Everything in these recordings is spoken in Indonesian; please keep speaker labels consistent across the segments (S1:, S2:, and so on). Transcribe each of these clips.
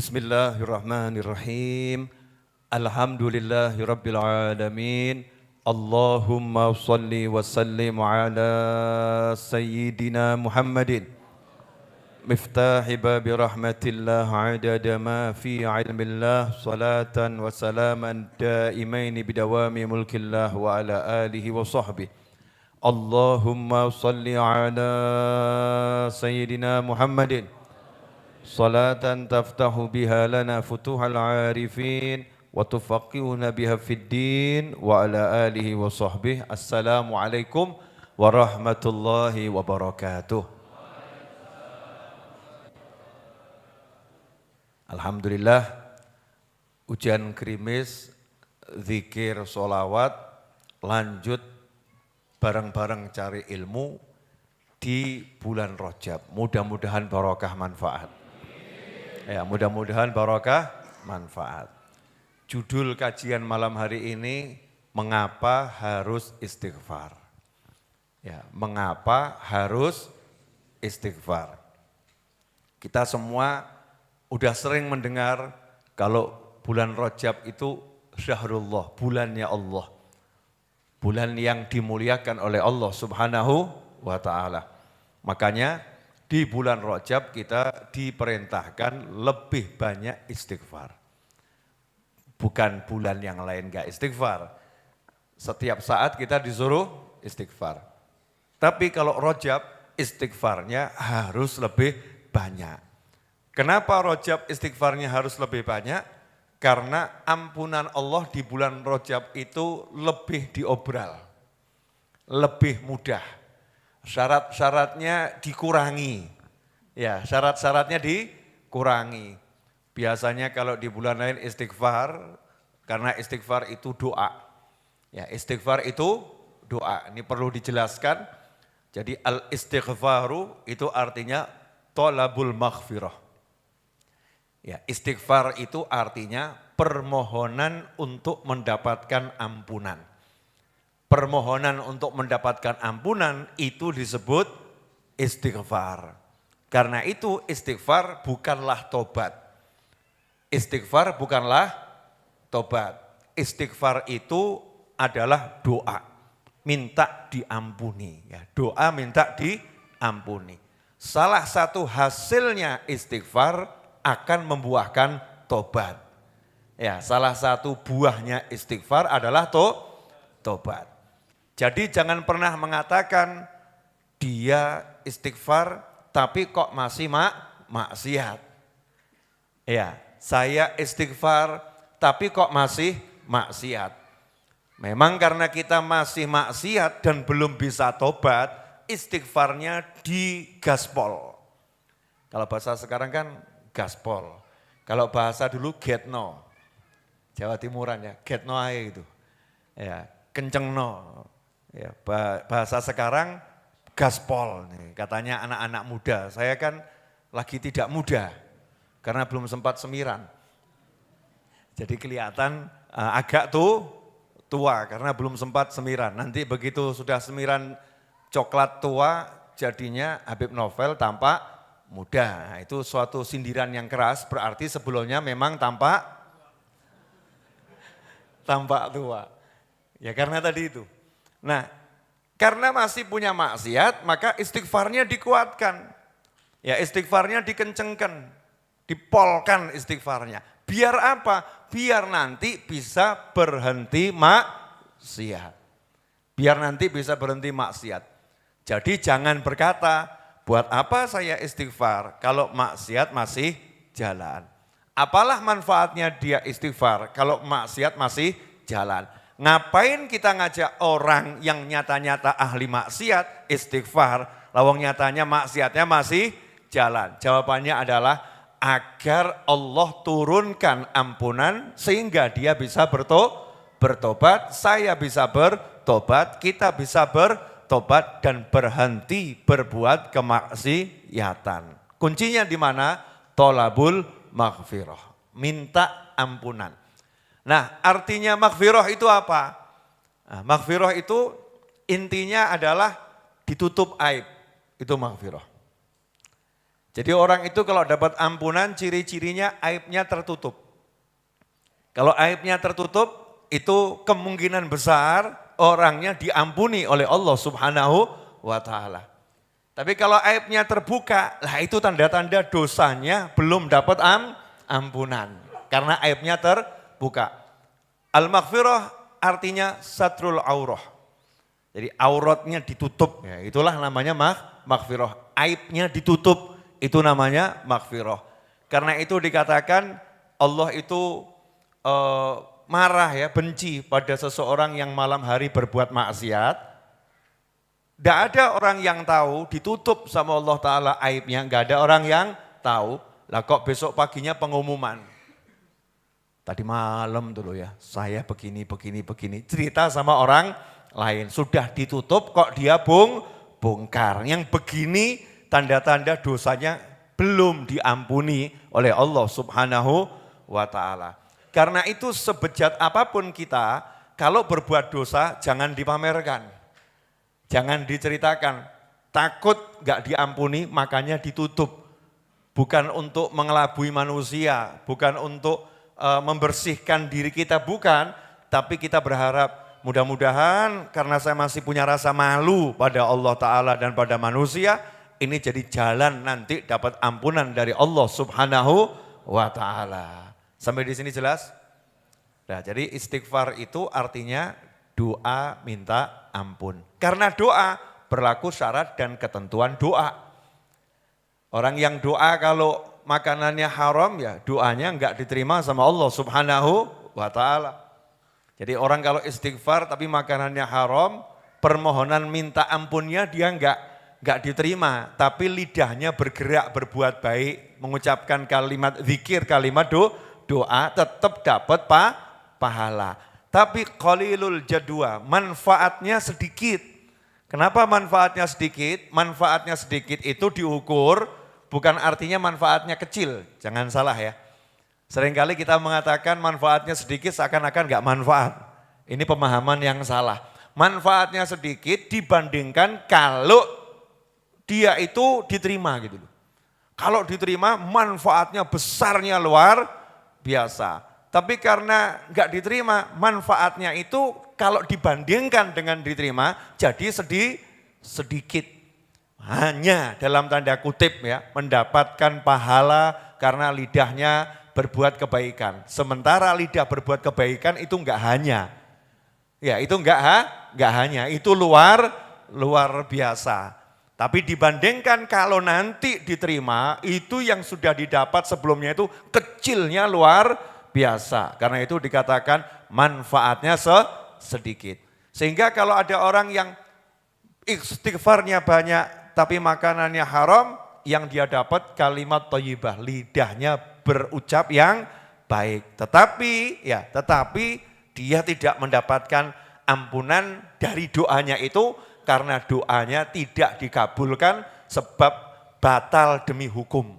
S1: Bismillahirrahmanirrahim. Alhamdulillahirabbil alamin. Allahumma shalli wa sallim ala sayyidina Muhammadin. Miftahi babi rahmatillah adada ma fi ilmillah. Salatan wa salaman daimaini bidawami mulkillah wa ala alihi wa sahbihi. Allahumma shalli ala sayyidina Muhammadin. Salatan taftahu biha lana futuhal arifin wa tufaqihuna biha fid din wa ala alihi wa sahbihi. Assalamualaikum warahmatullahi wabarakatuh. Alhamdulillah, ujian krimis, zikir, sholawat, lanjut bareng-bareng cari ilmu di bulan Rajab. Mudah-mudahan barokah manfaat. Ya, mudah-mudahan barokah manfaat. Judul kajian malam hari ini, mengapa harus istighfar? Ya, mengapa harus istighfar? Kita semua udah sering mendengar kalau bulan Rajab itu syahrullah, bulannya Allah. Bulan yang dimuliakan oleh Allah Subhanahu wa ta'ala. Makanya di bulan Rajab kita diperintahkan lebih banyak istighfar. Bukan bulan yang lain enggak istighfar. Setiap saat kita disuruh istighfar. Tapi kalau Rajab istighfarnya harus lebih banyak. Kenapa Rajab istighfarnya harus lebih banyak? Karena ampunan Allah di bulan Rajab itu lebih diobral. Lebih mudah. Syarat-syaratnya dikurangi. Ya, syarat-syaratnya dikurangi. Biasanya kalau di bulan lain istighfar, karena istighfar itu doa. Ya, istighfar itu doa. Ini perlu dijelaskan. Jadi al-istighfaru itu artinya thalabul maghfirah. Ya, istighfar itu artinya permohonan untuk mendapatkan ampunan. Permohonan untuk mendapatkan ampunan itu disebut istighfar. Karena itu istighfar bukanlah tobat. Istighfar bukanlah tobat. Istighfar itu adalah doa. Minta diampuni. Ya, doa minta diampuni. Salah satu hasilnya istighfar akan membuahkan tobat. Ya, salah satu buahnya istighfar adalah tobat. Jadi jangan pernah mengatakan dia istighfar tapi kok masih maksiat. Ya, saya istighfar tapi kok masih maksiat. Memang karena kita masih maksiat dan belum bisa tobat, istighfarnya digaspol. Kalau bahasa sekarang kan gaspol. Kalau bahasa dulu getno. Jawa Timuran ya, getno aja itu. Ya, kencengno. Ya, bahasa sekarang gaspol. Katanya anak-anak muda, saya kan lagi tidak muda karena belum sempat semiran. Jadi kelihatan agak tua karena belum sempat semiran. Nanti begitu sudah semiran coklat tua jadinya Habib Novel tampak muda. Nah, itu suatu sindiran yang keras, berarti sebelumnya memang tampak tua. Ya karena tadi itu. Nah, karena masih punya maksiat, maka istighfarnya dikuatkan. Ya, istighfarnya dikencengkan, dipolkan istighfarnya. Biar apa? Biar nanti bisa berhenti maksiat. Biar nanti bisa berhenti maksiat. Jadi jangan berkata, buat apa saya istighfar kalau maksiat masih jalan. Apalah manfaatnya dia istighfar kalau maksiat masih jalan. Ngapain kita ngajak orang yang nyata-nyata ahli maksiat istighfar, lawang nyatanya maksiatnya masih jalan? Jawabannya adalah agar Allah turunkan ampunan sehingga dia bisa bertobat, saya bisa bertobat, kita bisa bertobat dan berhenti berbuat kemaksiatan. Kuncinya di mana? Thalabul maghfirah, minta ampunan. Nah, artinya maghfirah itu apa? Nah, maghfirah itu intinya adalah ditutup aib, itu maghfirah. Jadi orang itu kalau dapat ampunan ciri-cirinya aibnya tertutup. Kalau aibnya tertutup itu kemungkinan besar orangnya diampuni oleh Allah Subhanahu wa Ta'ala. Tapi kalau aibnya terbuka, lah itu tanda-tanda dosanya belum dapat ampunan. Karena aibnya terbuka. Al-maghfirah artinya satrul aurah. Jadi auratnya ditutup, ya itulah namanya maghfirah. Aibnya ditutup, itu namanya maghfirah. Karena itu dikatakan Allah itu marah ya, benci pada seseorang yang malam hari berbuat maksiat. Tidak ada orang yang tahu, ditutup sama Allah Ta'ala aibnya, nggak ada orang yang tahu. Lah kok besok paginya pengumuman. Tadi malam dulu ya, saya begini, cerita sama orang lain. Sudah ditutup kok dia bongkar. Yang begini tanda-tanda dosanya belum diampuni oleh Allah Subhanahu wa Ta'ala. Karena itu sebejat apapun kita, kalau berbuat dosa jangan dipamerkan. Jangan diceritakan, takut gak diampuni makanya ditutup. Bukan untuk mengelabui manusia, bukan untuk membersihkan diri kita, bukan. Tapi kita berharap mudah-mudahan karena saya masih punya rasa malu pada Allah Ta'ala dan pada manusia, ini jadi jalan nanti dapat ampunan dari Allah Subhanahu wa Ta'ala. Sampai di sini jelas? Nah, jadi istighfar itu artinya doa minta ampun. Karena doa berlaku syarat dan ketentuan doa. Orang yang doa kalau makanannya haram ya doanya enggak diterima sama Allah Subhanahu wa Ta'ala. Jadi orang kalau istighfar tapi makanannya haram, permohonan minta ampunnya dia enggak diterima. Tapi lidahnya bergerak berbuat baik, mengucapkan kalimat zikir, kalimat doa tetap dapat pahala. Tapi qalilul jadwa, manfaatnya sedikit. Kenapa manfaatnya sedikit? Manfaatnya sedikit itu diukur, bukan artinya manfaatnya kecil. Jangan salah ya. Seringkali kita mengatakan manfaatnya sedikit seakan-akan enggak manfaat. Ini pemahaman yang salah. Manfaatnya sedikit dibandingkan kalau dia itu diterima gitu loh. Kalau diterima manfaatnya besarnya luar biasa. Tapi karena enggak diterima, manfaatnya itu kalau dibandingkan dengan diterima jadi sedikit. Hanya dalam tanda kutip ya, mendapatkan pahala karena lidahnya berbuat kebaikan. Sementara lidah berbuat kebaikan itu enggak hanya. Ya, itu enggak hanya, itu luar biasa. Tapi dibandingkan kalau nanti diterima, itu yang sudah didapat sebelumnya itu kecilnya luar biasa. Karena itu dikatakan manfaatnya sedikit. Sehingga kalau ada orang yang istighfarnya banyak tapi makanannya haram, yang dia dapat kalimat thayyibah, lidahnya berucap yang baik. Tetapi dia tidak mendapatkan ampunan dari doanya itu karena doanya tidak dikabulkan sebab batal demi hukum.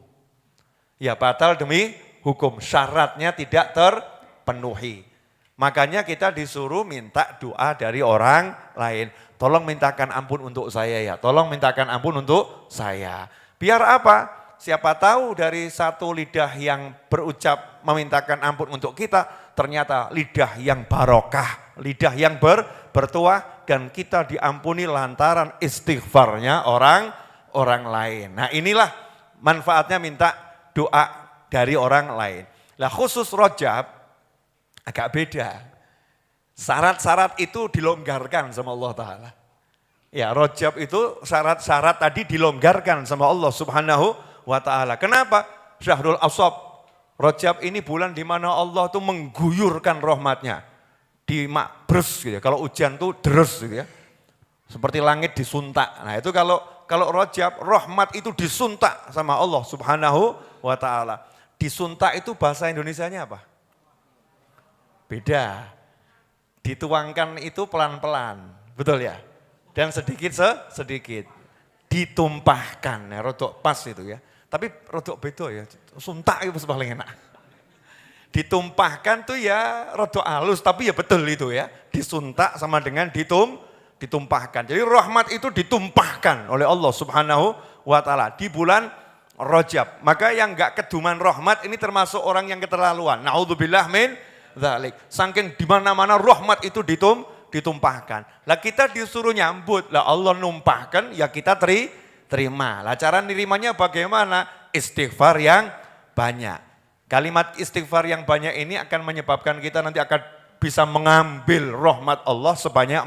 S1: Ya, batal demi hukum, syaratnya tidak terpenuhi. Makanya kita disuruh minta doa dari orang lain. Tolong mintakan ampun untuk saya ya, tolong mintakan ampun untuk saya. Biar apa? Siapa tahu dari satu lidah yang berucap memintakan ampun untuk kita, ternyata lidah yang barokah, lidah yang bertuah, dan kita diampuni lantaran istighfarnya orang lain. Nah inilah manfaatnya minta doa dari orang lain. Nah khusus Rajab agak beda. Syarat-syarat itu dilonggarkan sama Allah Ta'ala. Ya Rajab itu syarat-syarat tadi dilonggarkan sama Allah Subhanahu wa Ta'ala. Kenapa? Syahrul Ashab. Rajab ini bulan di mana Allah tuh mengguyurkan rahmatnya. Di makbres gitu ya. Kalau hujan tuh deres gitu ya. Seperti langit disuntak. Nah itu kalau Rajab, rahmat itu disuntak sama Allah Subhanahu wa Ta'ala. Disuntak itu bahasa Indonesianya apa? Beda. Dituangkan itu pelan-pelan. Betul ya? Dan sedikit. Ditumpahkan. Ya, rodok pas itu ya. Tapi rodok beda ya. Suntak itu paling enak. Ditumpahkan tuh ya rodok halus. Tapi ya betul itu ya. Disuntak sama dengan ditumpahkan. Jadi rahmat itu ditumpahkan oleh Allah Subhanahu wa Ta'ala. Di bulan Rajab. Maka yang enggak keduman rahmat ini termasuk orang yang keterlaluan. Naudzubillah min dzalik. Saking di mana-mana rahmat itu ditumpahkan. Lah kita disuruh nyambut. Lah Allah numpahkan ya kita terima. Lah cara nerimanya bagaimana? Istighfar yang banyak. Kalimat istighfar yang banyak ini akan menyebabkan kita nanti akan bisa mengambil rahmat Allah sebanyak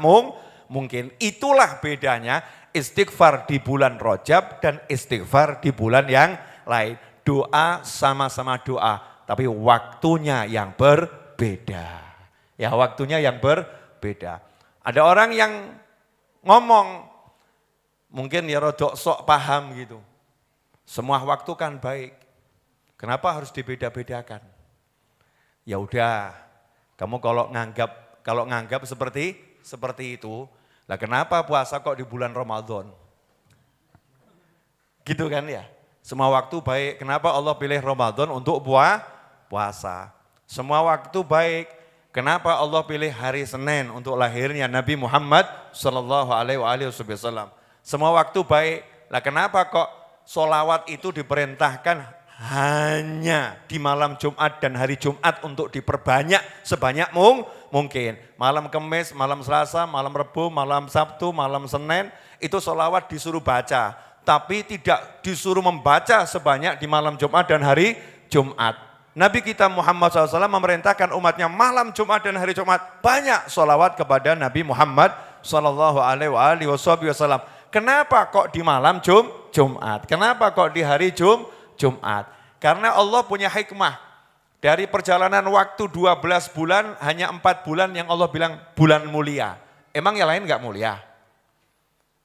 S1: mungkin. Itulah bedanya istighfar di bulan Rajab dan istighfar di bulan yang lain. Doa sama-sama doa, tapi waktunya yang berbeda. Ya, waktunya yang berbeda. Ada orang yang ngomong, mungkin ya rodok sok paham gitu. Semua waktu kan baik. Kenapa harus dibeda-bedakan? Ya udah, kamu kalau nganggap seperti itu, lah kenapa puasa kok di bulan Ramadan? Gitu kan ya. Semua waktu baik. Kenapa Allah pilih Ramadan untuk puasa? Semua waktu baik. Kenapa Allah pilih hari Senin untuk lahirnya Nabi Muhammad sallallahu alaihi wasallam? Semua waktu baik. Lah kenapa kok sholawat itu diperintahkan hanya di malam Jumat dan hari Jumat untuk diperbanyak sebanyak mungkin. Malam Kamis, malam Selasa, malam Rebu, malam Sabtu, malam Senin itu sholawat disuruh baca. Tapi tidak disuruh membaca sebanyak di malam Jumat dan hari Jumat. Nabi kita Muhammad SAW memerintahkan umatnya malam Jumat dan hari Jumat banyak sholawat kepada Nabi Muhammad SAW. Kenapa kok di malam Jumat? Kenapa kok di hari Jumat? Karena Allah punya hikmah. Dari perjalanan waktu 12 bulan, hanya 4 bulan yang Allah bilang bulan mulia. Emang yang lain enggak mulia?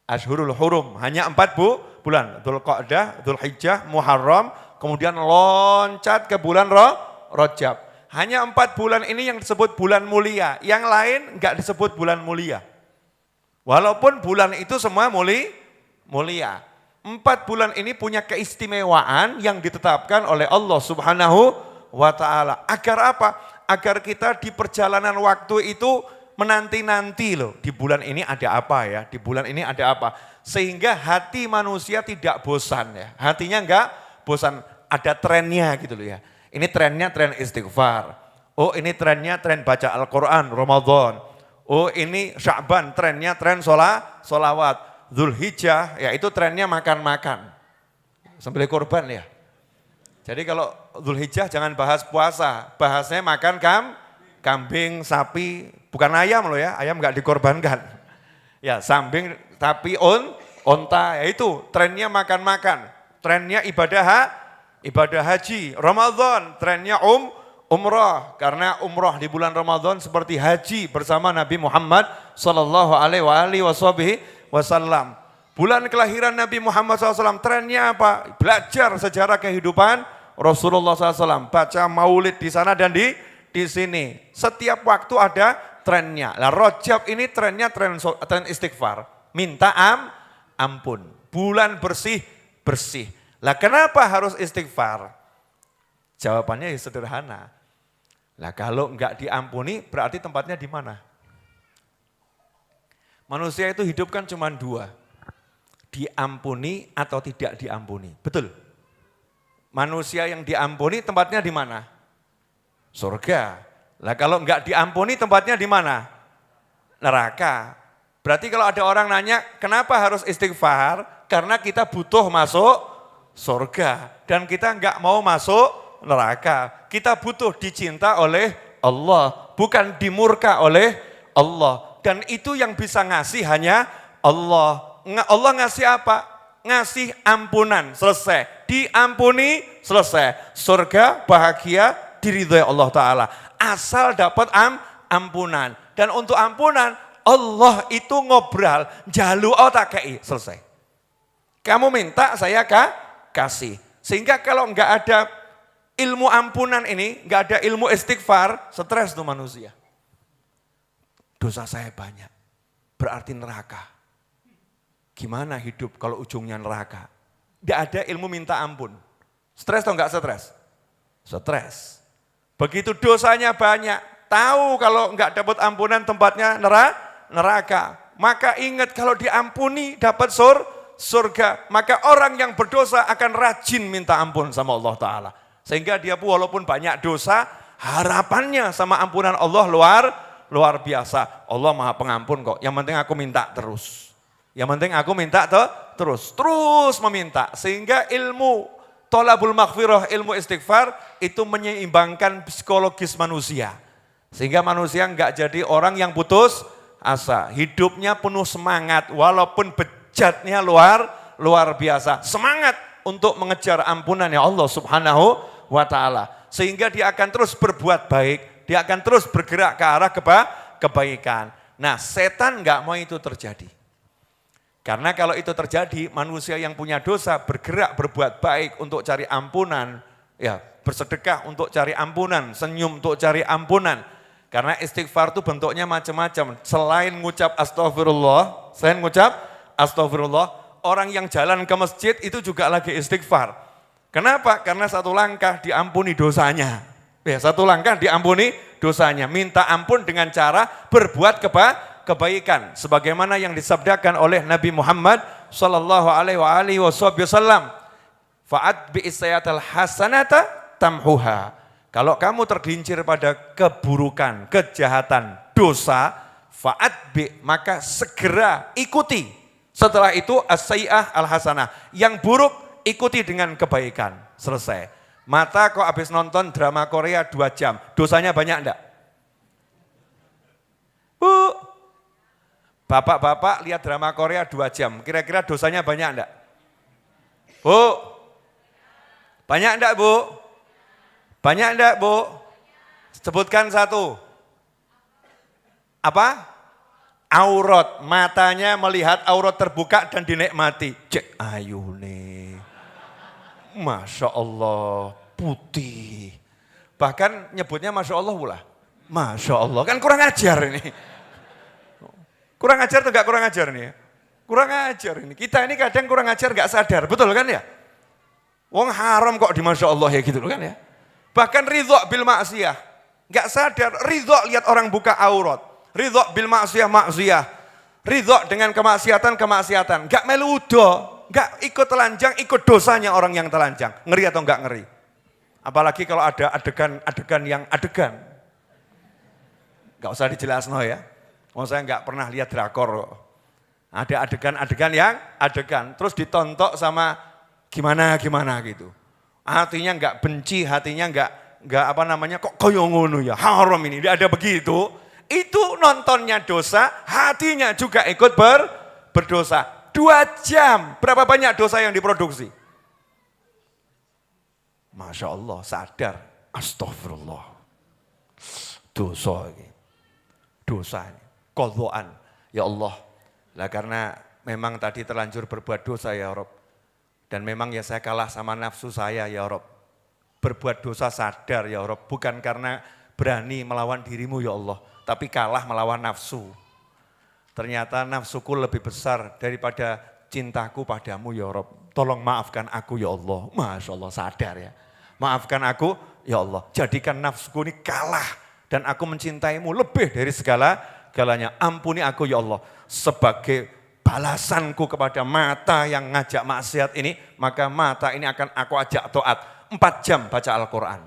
S1: Ashhurul Hurum, hanya 4 bulan. Dzulqa'dah, Dzulhijjah, Muharram, kemudian loncat ke bulan Rajab. Hanya 4 bulan ini yang disebut bulan mulia. Yang lain enggak disebut bulan mulia. Walaupun bulan itu semua mulia. 4 bulan ini punya keistimewaan yang ditetapkan oleh Allah Subhanahu wa ta'ala. Agar apa? Agar kita di perjalanan waktu itu menanti-nanti loh. Di bulan ini ada apa ya? Di bulan ini ada apa? Sehingga hati manusia tidak bosan ya. Hatinya enggak bosan. Ada trennya gitu loh ya. Ini trennya tren istighfar. Oh ini trennya tren baca Al-Quran Ramadan. Oh ini Sya'ban trennya tren sholawat. Dzulhijjah ya itu trennya makan-makan. Sembelih kurban ya. Jadi kalau Dzulhijjah jangan bahas puasa, bahasnya makan kambing, sapi, bukan ayam loh ya, ayam enggak dikorbankan. Ya, samping, sapi, onta, ya itu trennya makan-makan. Trennya ibadah haji. Ramadan trennya umrah, karena umrah di bulan Ramadan seperti haji bersama Nabi Muhammad sallallahu alaihi wasallam. Bulan kelahiran Nabi Muhammad SAW trennya apa? Belajar sejarah kehidupan Rasulullah SAW, baca maulid di sana dan di sini. Setiap waktu ada trennya. Lah Rajab ini trennya tren istighfar, minta ampun. Bulan bersih. Lah kenapa harus istighfar? Jawabannya ya sederhana. Lah kalau enggak diampuni berarti tempatnya di mana? Manusia itu hidup kan cuma 2. Diampuni atau tidak diampuni. Betul? Manusia yang diampuni tempatnya di mana? Surga. Lah kalau enggak diampuni tempatnya di mana? Neraka. Berarti kalau ada orang nanya, kenapa harus istighfar? Karena kita butuh masuk surga. Dan kita enggak mau masuk neraka. Kita butuh dicinta oleh Allah. Bukan dimurka oleh Allah. Dan itu yang bisa ngasih hanya Allah. Allah ngasih apa? Ngasih ampunan, selesai. Diampuni, selesai. Surga, bahagia, diridhoi Allah Ta'ala. Asal dapat ampunan. Dan untuk ampunan, Allah itu ngobrol, jalu otakei, selesai. Kamu minta, saya kasih. Sehingga kalau enggak ada ilmu ampunan ini, enggak ada ilmu istighfar, stres tuh manusia. Dosa saya banyak, berarti neraka. Gimana hidup kalau ujungnya neraka? Tidak ada ilmu minta ampun. Stres atau enggak stres? Stres. Begitu dosanya banyak, tahu kalau enggak dapat ampunan tempatnya neraka. Maka ingat kalau diampuni dapat surga. Maka orang yang berdosa akan rajin minta ampun sama Allah Ta'ala. Sehingga dia pun walaupun banyak dosa, harapannya sama ampunan Allah luar biasa. Allah Maha Pengampun kok, yang penting aku minta terus. Yang penting aku minta terus meminta. Sehingga ilmu tolabul maghfirah, ilmu istighfar itu menyeimbangkan psikologis manusia. Sehingga manusia enggak jadi orang yang putus asa. Hidupnya penuh semangat walaupun bejatnya luar biasa. Semangat untuk mengejar ampunan ya Allah Subhanahu wa Ta'ala. Sehingga dia akan terus berbuat baik, dia akan terus bergerak ke arah kebaikan. Nah, setan enggak mau itu terjadi. Karena kalau itu terjadi, manusia yang punya dosa bergerak berbuat baik untuk cari ampunan, ya bersedekah untuk cari ampunan, senyum untuk cari ampunan. Karena istighfar itu bentuknya macam-macam. Selain ngucap astagfirullah, orang yang jalan ke masjid itu juga lagi istighfar. Kenapa? Karena satu langkah diampuni dosanya. Ya, satu langkah diampuni dosanya. Minta ampun dengan cara berbuat kebaikan sebagaimana yang disabdakan oleh Nabi Muhammad sallallahu alaihi wasallam, fa'at bi isayatal hasanata tamhuha. Kalau kamu tergelincir pada keburukan, kejahatan, dosa, fa'at bi, maka segera ikuti. Setelah itu as-sayyi'ah al-hasanah, yang buruk ikuti dengan kebaikan. Selesai. Mata kok habis nonton drama Korea 2 jam, dosanya banyak enggak? Bapak-bapak lihat drama Korea 2 jam, kira-kira dosanya banyak enggak? Bu? Banyak enggak, Bu? Banyak enggak, Bu? Sebutkan satu. Apa? Aurat, matanya melihat aurat terbuka dan dinikmati. Cek ayu nih. Masya Allah, putih. Bahkan nyebutnya Masya Allah pula. Masya Allah, kan kurang ajar ini. Kurang ajar atau enggak kurang ajar nih? Kurang ajar ini. Kita ini kadang kurang ajar enggak sadar, betul kan ya? Wong haram kok di Masya Allah ya gitu kan ya. Bahkan ridho bil maksiyah. Enggak sadar, ridho lihat orang buka aurat. Ridho bil maksiyah. Ridho dengan kemaksiatan. Enggak meludo, enggak ikut telanjang, ikut dosanya orang yang telanjang. Ngeri atau enggak ngeri? Apalagi kalau ada adegan yang adegan. Enggak usah dijelasin ya. Saya enggak pernah lihat drakor. Ada adegan-adegan yang adegan. Terus ditontok sama gimana gitu. Hatinya enggak benci, hatinya enggak apa namanya kok koyo ngono ya. Haram ini, dia ada begitu. Itu nontonnya dosa, hatinya juga ikut berdosa. 2 jam, berapa banyak dosa yang diproduksi? Masya Allah, sadar. Astagfirullah. Dosa ini. Dosa ini. Qadhaan. Ya Allah. Lah karena memang tadi terlanjur berbuat dosa ya Rob. Dan memang ya saya kalah sama nafsu saya ya Rob. Berbuat dosa sadar ya Rob. Bukan karena berani melawan dirimu ya Allah. Tapi kalah melawan nafsu. Ternyata nafsuku lebih besar daripada cintaku padamu ya Rob. Tolong maafkan aku ya Allah. Masya Allah sadar ya. Maafkan aku ya Allah. Jadikan nafsuku ini kalah. Dan aku mencintaimu lebih dari segalanya. Ampuni aku ya Allah. Sebagai balasanku kepada mata yang ngajak maksiat ini. Maka mata ini akan aku ajak taat. 4 jam baca Al-Quran.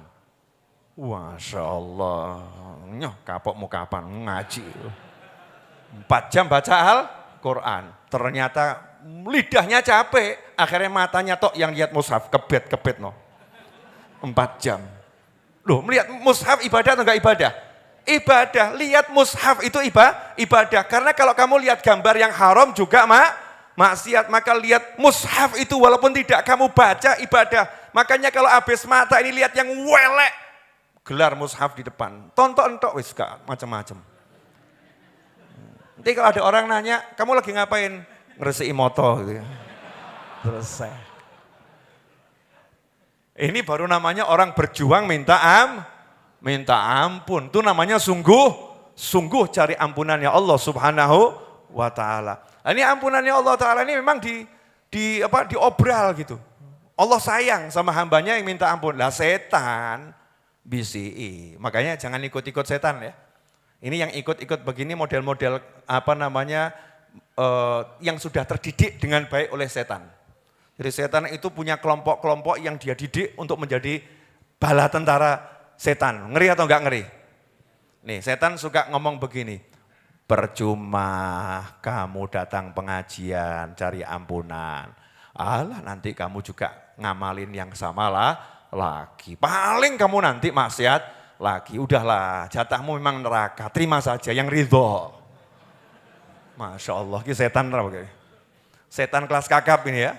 S1: Masya Allah. Nyoh kapokmu kapan ngaji. 4 jam baca Al-Quran. Ternyata lidahnya capek. Akhirnya matanya tok yang lihat mushaf. Kebet no. 4 jam. Loh melihat mushaf ibadah atau enggak ibadah? Ibadah. Lihat mushaf itu ibadah. Karena kalau kamu lihat gambar yang haram juga maksiat. Maka lihat mushaf itu walaupun tidak kamu baca ibadah. Makanya kalau habis mata ini lihat yang welek. Gelar mushaf di depan. Tonton entok wis macam-macam. Nanti kalau ada orang nanya, kamu lagi ngapain? Ngeresiki moto gitu ya. Selesai. Ini baru namanya orang berjuang minta ampun. Itu namanya sungguh cari ampunannya Allah Subhanahu wa Ta'ala. Ini ampunannya Allah Ta'ala ini memang diobral gitu. Allah sayang sama hambanya yang minta ampun. Lah setan BCI. Makanya jangan ikut-ikut setan ya. Ini yang ikut-ikut begini model-model yang sudah terdidik dengan baik oleh setan. Jadi setan itu punya kelompok-kelompok yang dia didik untuk menjadi bala tentara setan. Ngeri atau enggak ngeri? Nih, setan suka ngomong begini, percuma kamu datang pengajian cari ampunan. Alah, nanti kamu juga ngamalin yang sama lah lagi. Paling kamu nanti maksiat lagi. Udahlah, jatahmu memang neraka, terima saja yang ridho. Masya Allah, ini setan apa? Setan kelas kakap ini ya.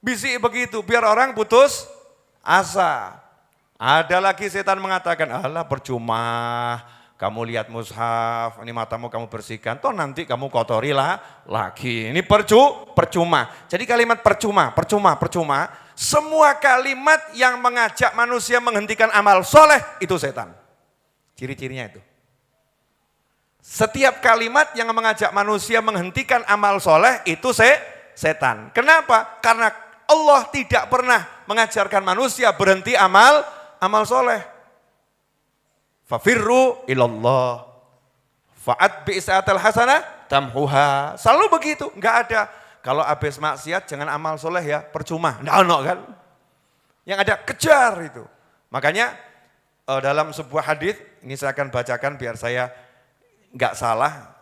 S1: Bisik begitu, biar orang putus asa. Ada lagi setan mengatakan, alah percuma, kamu lihat mushaf, ini matamu kamu bersihkan, toh nanti kamu kotorilah lagi. Ini percuma. Jadi kalimat percuma, semua kalimat yang mengajak manusia menghentikan amal soleh, itu setan. Ciri-cirinya itu. Setiap kalimat yang mengajak manusia menghentikan amal soleh, itu setan. Kenapa? Karena Allah tidak pernah mengajarkan manusia berhenti amal soleh. Fafirru ilallah. Fa'at bi'isa'atal hasanah tamhuha. Selalu begitu, enggak ada. Kalau habis maksiat jangan amal soleh ya, percuma. Enggak ada kan? Yang ada kejar itu. Makanya dalam sebuah hadis, ini saya akan bacakan biar saya enggak salah.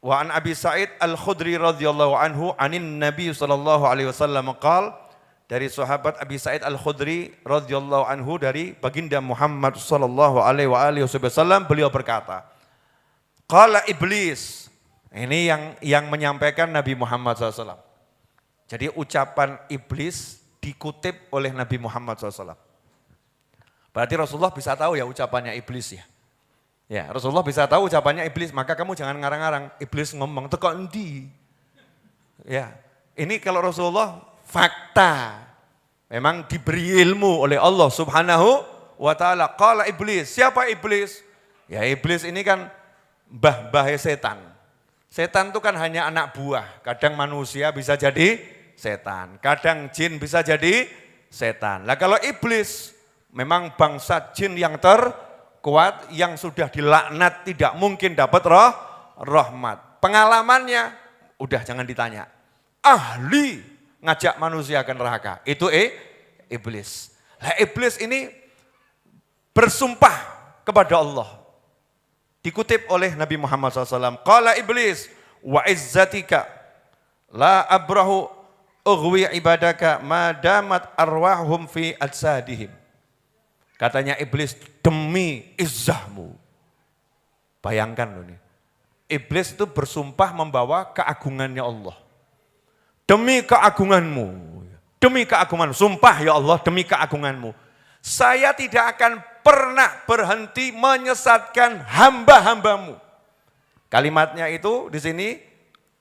S1: Wa an Abi Sa'id Al-Khudri radhiyallahu anhu anin Nabi sallallahu alaihi wasallam qala, dari sahabat Abi Sa'id Al-Khudri radhiyallahu anhu dari baginda Muhammad sallallahu alaihi wasallam, beliau berkata, qala iblis. Ini yang menyampaikan Nabi Muhammad SAW. Jadi ucapan iblis dikutip oleh Nabi Muhammad SAW. Berarti Rasulullah bisa tahu ya ucapannya iblis ya. Ya, Rasulullah bisa tahu ucapannya iblis, maka kamu jangan ngarang-ngarang. Iblis ngomong teko endi. Ya, ini kalau Rasulullah fakta. Memang diberi ilmu oleh Allah Subhanahu wa taala. Qala iblis. Siapa iblis? Ya, iblis ini kan mbah-mbah setan. Setan itu kan hanya anak buah. Kadang manusia bisa jadi setan, kadang jin bisa jadi setan. Lah kalau iblis memang bangsa jin yang kuat, yang sudah dilaknat tidak mungkin dapat rahmat. Pengalamannya udah jangan ditanya. Ahli ngajak manusia ke neraka. Itu iblis. Lah iblis ini bersumpah kepada Allah. Dikutip oleh Nabi Muhammad SAW. Qala iblis wa izzatika la abrahu ughwi ibadaka ma damat arwahum fi ajsadihim. Katanya iblis, demi izzahmu. Bayangkan loh nih. Iblis itu bersumpah membawa keagungannya Allah. Demi keagunganmu. Demi keagunganmu. Sumpah ya Allah demi keagunganmu. Saya tidak akan pernah berhenti menyesatkan hamba-hambamu. Kalimatnya itu di sini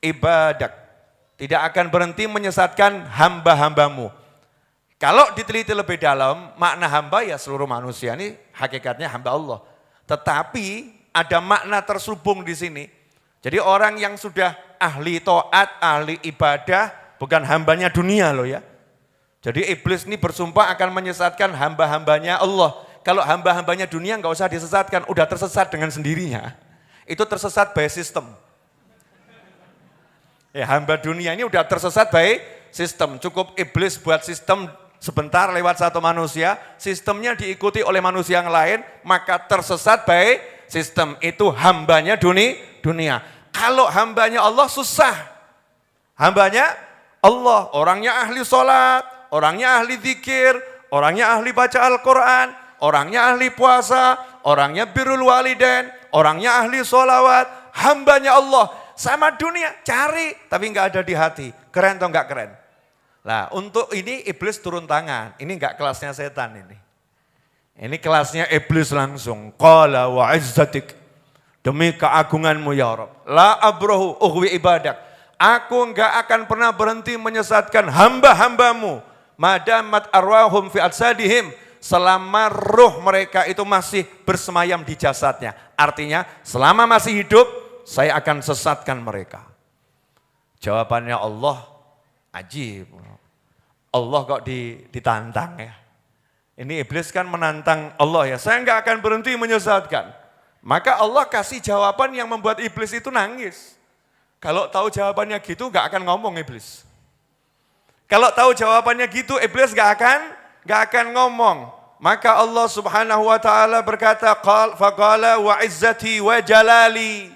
S1: ibadah. Tidak akan berhenti menyesatkan hamba-hambamu. Kalau diteliti lebih dalam, makna hamba ya seluruh manusia ini hakikatnya hamba Allah. Tetapi ada makna terselubung di sini. Jadi orang yang sudah ahli taat, ahli ibadah, bukan hambanya dunia loh ya. Jadi iblis ini bersumpah akan menyesatkan hamba-hambanya Allah. Kalau hamba-hambanya dunia nggak usah disesatkan, udah tersesat dengan sendirinya. Itu tersesat by system. Ya, hamba dunia ini udah tersesat by sistem. Cukup iblis buat sistem sebentar lewat satu manusia, sistemnya diikuti oleh manusia yang lain, maka tersesat by sistem. Itu hambanya dunia. Kalau hambanya Allah susah. Hambanya Allah, orangnya ahli sholat, orangnya ahli zikir, orangnya ahli baca Al-Quran, orangnya ahli puasa, orangnya birrul walidain, orangnya ahli sholawat, hambanya Allah. Sama dunia, cari tapi enggak ada di hati. Keren atau enggak keren? Nah untuk ini iblis turun tangan, ini enggak kelasnya setan ini. Ini kelasnya iblis langsung. Qala wa izzatik, demi keagunganmu ya Rabb. La abrahu ughwi ibadak. Aku enggak akan pernah berhenti menyesatkan hamba-hambamu. Madamat arwahum fi ajsadihim. Selama ruh mereka itu masih bersemayam di jasadnya. Artinya selama masih hidup, saya akan sesatkan mereka. Jawabannya Allah ajib. Allah kok ditantang ya. Ini iblis kan menantang Allah ya. Saya enggak akan berhenti menyesatkan. Maka Allah kasih jawaban yang membuat iblis itu nangis. Kalau tahu jawabannya gitu nggak akan ngomong iblis. Kalau tahu jawabannya gitu iblis nggak akan ngomong. Maka Allah Subhanahu wa taala berkata, faqala wa izzati wa jalali.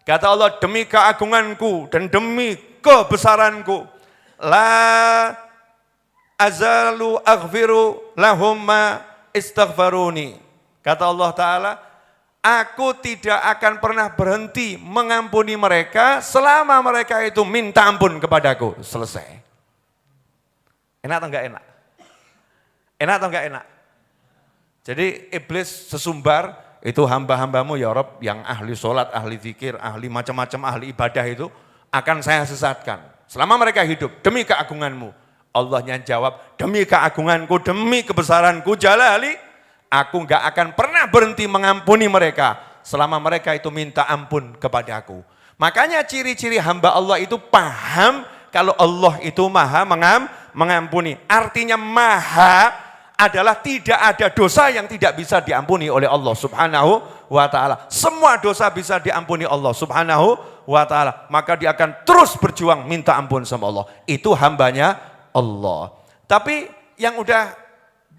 S1: Kata Allah, demi keagunganku dan demi kebesaranku, la azalu aghfiru lahum ma istaghfaruni. Kata Allah taala, aku tidak akan pernah berhenti mengampuni mereka selama mereka itu minta ampun kepadaku. Selesai. Enak atau enggak enak? Enak atau enggak enak? Jadi iblis sesumbar, itu hamba-hambamu ya Rob yang ahli sholat, ahli zikir, ahli macam-macam, ahli ibadah itu akan saya sesatkan. Selama mereka hidup, demi keagunganmu. Allahnya jawab, demi keagunganku, demi kebesaranku jalali, aku enggak akan pernah berhenti mengampuni mereka selama mereka itu minta ampun kepadaku. Makanya ciri-ciri hamba Allah itu paham kalau Allah itu maha mengampuni. Artinya maha adalah tidak ada dosa yang tidak bisa diampuni oleh Allah Subhanahu wa taala. Semua dosa bisa diampuni Allah Subhanahu wa taala. Maka dia akan terus berjuang minta ampun sama Allah. Itu hambanya Allah. Tapi yang udah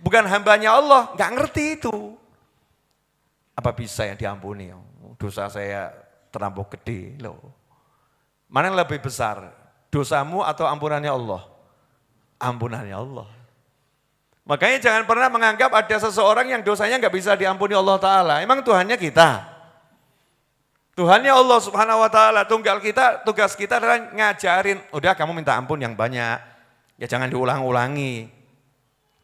S1: bukan hambanya Allah, nggak ngerti itu. Apa bisa yang diampuni? Dosa saya terlampau gede loh. Mana yang lebih besar? Dosamu atau ampunannya Allah? Ampunannya Allah. Makanya jangan pernah menganggap ada seseorang yang dosanya nggak bisa diampuni Allah Ta'ala. Emang Tuhannya kita? Tuhannya Allah Subhanahu Wa Ta'ala. Tugas kita adalah ngajarin. Udah kamu minta ampun yang banyak. Ya jangan diulang-ulangi.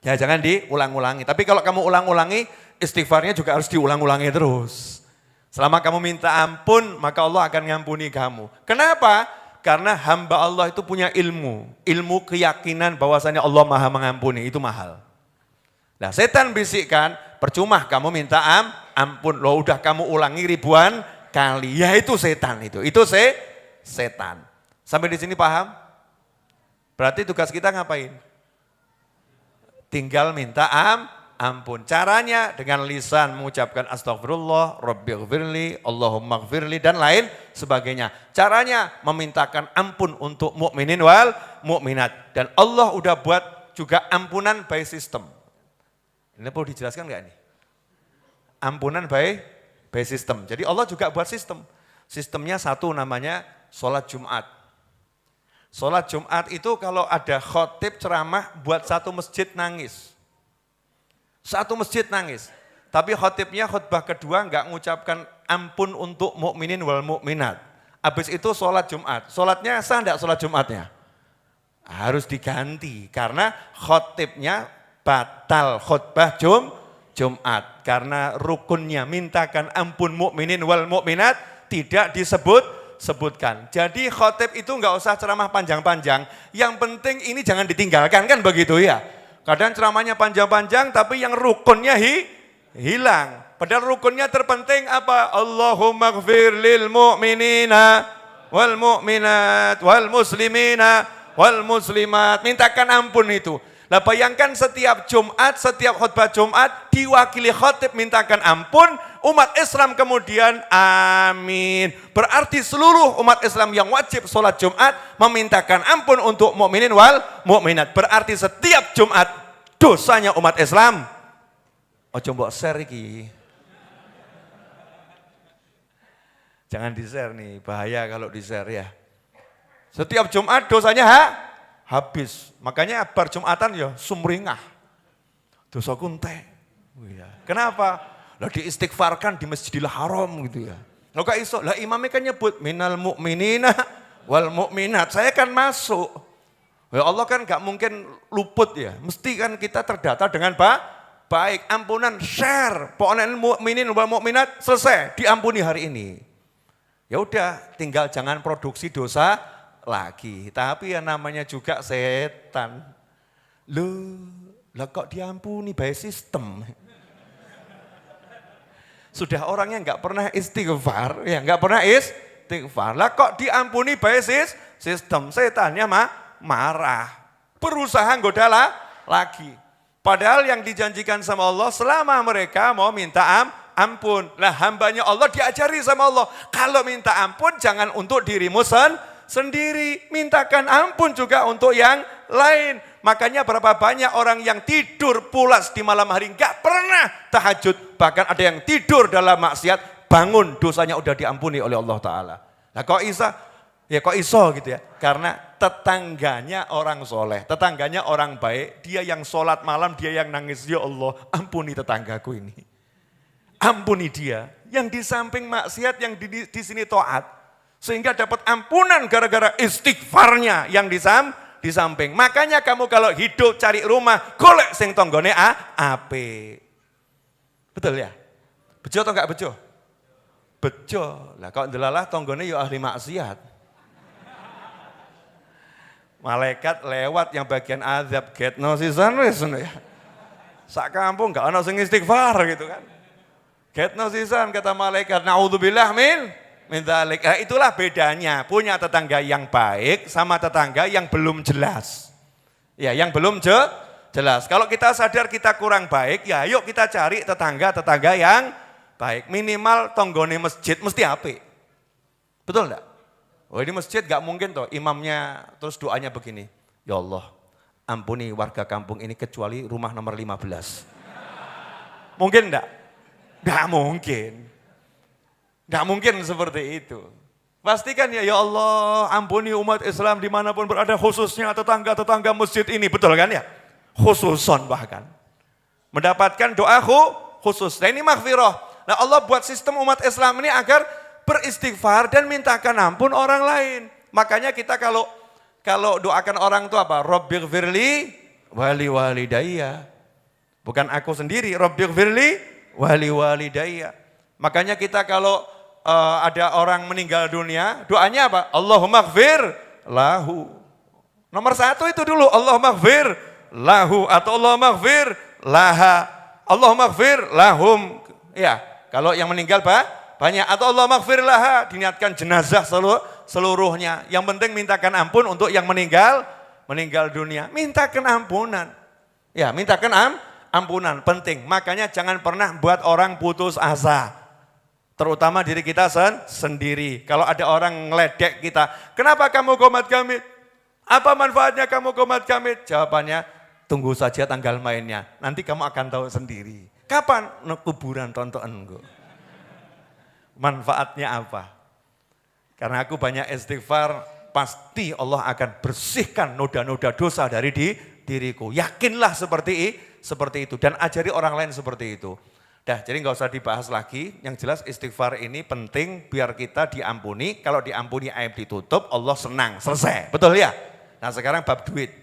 S1: Ya jangan diulang-ulangi. Tapi kalau kamu ulang-ulangi, istighfarnya juga harus diulang-ulangi terus. Selama kamu minta ampun, maka Allah akan ngampuni kamu. Kenapa? Karena hamba Allah itu punya ilmu. Ilmu keyakinan bahwasanya Allah maha mengampuni. Itu mahal. Nah setan bisikkan, percuma kamu minta ampun. Loh udah kamu ulangi ribuan kali. Ya itu setan itu. Itu setan. Sampai di sini paham? Berarti tugas kita ngapain? Tinggal minta ampun. Caranya dengan lisan mengucapkan astagfirullah, rabbighfirli, Allahumma gfirli dan lain sebagainya. Caranya memintakan ampun untuk mukminin wal mukminat. Dan Allah udah buat juga ampunan by system. Ini perlu dijelaskan enggak nih? Ampunan by system. Jadi Allah juga buat sistem. Sistemnya satu namanya sholat Jumat. Sholat Jumat itu kalau ada khotib ceramah buat satu masjid nangis. Satu masjid nangis. Tapi khotibnya khutbah kedua enggak mengucapkan ampun untuk mukminin wal mukminat. Habis itu sholat Jumat. Sholatnya sah enggak sholat Jumatnya? Harus diganti karena khotibnya batal khutbah Jumat. Karena rukunnya mintakan ampun mukminin wal mukminat tidak disebutkan. Jadi khotib itu enggak usah ceramah panjang-panjang. Yang penting ini jangan ditinggalkan kan begitu ya. Kadang ceramahnya panjang-panjang tapi yang rukunnya hilang. Padahal rukunnya terpenting apa? Allahumma gfir lil mu'minina wal mu'minat wal muslimina wal muslimat. Mintakan ampun itu. Nah bayangkan setiap Jumat, setiap khutbah Jumat diwakili khotib mintakan ampun. Umat Islam kemudian amin. Berarti seluruh umat Islam yang wajib sholat Jumat memintakan ampun untuk mukminin wal mukminat. Berarti setiap Jumat dosanya umat Islam. Ojo mbok share iki. Jangan di-share nih, bahaya kalau di-share ya. Setiap Jumat dosanya habis. Makanya bar Jumatan ya sumringah. Dosa kunte. Kenapa? Lah diistighfarkan di Masjidil Haram gitu ya. Lah kok iso? Lah imamnya kan nyebut minal mu'minina wal mu'minat. Saya kan masuk. Ya Allah kan gak mungkin luput ya. Mesti kan kita terdata dengan baik. Ampunan share. Pokoknya mu'minin wal mu'minat selesai. Diampuni hari ini. Ya udah tinggal jangan produksi dosa lagi. Tapi yang namanya juga setan. Loh, lah kok diampuni by sistem? Sudah orangnya enggak pernah istighfar, ya enggak pernah istighfar. Lah kok diampuni by sistem? Setannya marah. Berusaha goda lagi. Padahal yang dijanjikan sama Allah selama mereka mau minta ampun. Nah hambanya Allah diajari sama Allah. Kalau minta ampun jangan untuk dirimu sendiri. Mintakan ampun juga untuk yang lain. Makanya berapa banyak orang yang tidur pulas di malam hari nggak pernah tahajud. Bahkan ada yang tidur dalam maksiat, bangun dosanya udah diampuni oleh Allah Ta'ala. Nah kok iso gitu ya. Karena tetangganya orang soleh, tetangganya orang baik. Dia yang sholat malam, dia yang nangis. Ya Allah ampuni tetanggaku ini. Ampuni dia. Yang di samping maksiat, yang di sini taat. Sehingga dapat ampunan gara-gara istighfarnya yang di samping. Makanya kamu kalau hidup cari rumah, golek sing tonggone ape. Betul ya? Bejo atau enggak bejo? Bejo. Lah kok ndelalah tonggone ya ahli maksiat. Malaikat lewat yang bagian azab, getno sisan wis ya. Sak kampung enggak ana sing istighfar gitu kan. Getno sisan kata malaikat, naudzubillah min dzalik. Nah, itulah bedanya punya tetangga yang baik sama tetangga yang belum jelas. Ya, yang belum jelas. Kalau kita sadar kita kurang baik, ya yuk kita cari tetangga-tetangga yang baik. Minimal tonggone masjid mesti apik. Betul enggak? Oh ini masjid gak mungkin toh imamnya terus doanya begini. Ya Allah ampuni warga kampung ini kecuali rumah nomor 15. Mungkin enggak? Gak mungkin. Gak mungkin seperti itu. Pastikan ya Allah ampuni umat Islam dimanapun berada khususnya tetangga-tetangga masjid ini. Betul kan ya? Khususon bahkan. Mendapatkan doa khusus. Nah ini maghfirah. Nah Allah buat sistem umat Islam ini agar beristighfar dan mintakan ampun orang lain. Makanya kita kalau doakan orang itu apa? Rabbighfirli wali walidayya. Bukan aku sendiri, Rabbighfirli wali walidayya. Makanya kita kalau ada orang meninggal dunia, doanya apa? Allahumma gfir lahu. Nomor satu itu dulu, Allahumma gfir lahu atau Allahumma gfir laha. Allahumma gfir lahum. Ya, kalau yang meninggal banyak atau Allah maghfir laha, diniatkan jenazah seluruhnya. Yang penting mintakan ampun untuk yang meninggal dunia. Mintakan ampunan. Ya, mintakan ampunan penting. Makanya jangan pernah buat orang putus asa. Terutama diri kita sendiri. Kalau ada orang ngeledek kita, kenapa kamu qomat gamit? Apa manfaatnya kamu qomat gamit? Jawabannya, tunggu saja tanggal mainnya. Nanti kamu akan tahu sendiri. Kapan? Kuburan tonton. Manfaatnya apa? Karena aku banyak istighfar, pasti Allah akan bersihkan noda-noda dosa dari diriku. Yakinlah seperti itu dan ajari orang lain seperti itu. Dah, jadi nggak usah dibahas lagi. Yang jelas istighfar ini penting biar kita diampuni. Kalau diampuni aib ditutup, Allah senang. Selesai. Betul ya? Nah sekarang bab duit.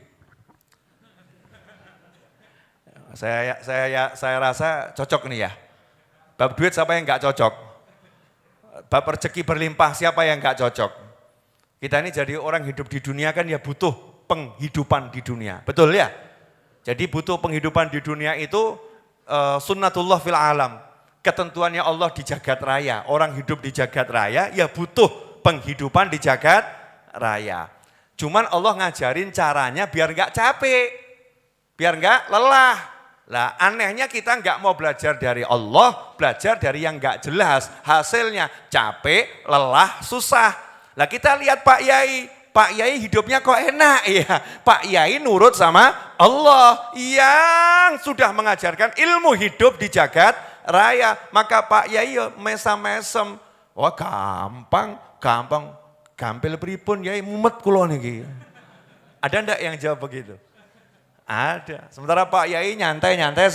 S1: Saya rasa cocok nih ya. Bab duit siapa yang nggak cocok? Bab rezeki berlimpah siapa yang gak cocok? Kita ini jadi orang hidup di dunia kan ya butuh penghidupan di dunia. Betul ya? Jadi butuh penghidupan di dunia itu sunnatullah fil alam. Ketentuannya Allah di jagat raya. Orang hidup di jagat raya ya butuh penghidupan di jagat raya. Cuman Allah ngajarin caranya biar gak capek. Biar gak lelah. Lah anehnya kita nggak mau belajar dari Allah, belajar dari yang nggak jelas. Hasilnya capek, lelah, susah. Lah kita lihat Pak Yai hidupnya kok enak ya. Pak Yai nurut sama Allah yang sudah mengajarkan ilmu hidup di jagat raya. Maka Pak Yai mesam-mesem. Wah gampang. Gampil pripun Yai mumet kula niki. Ada ndak yang jawab begitu? Ada. Sementara Pak Yai nyantai-nyantai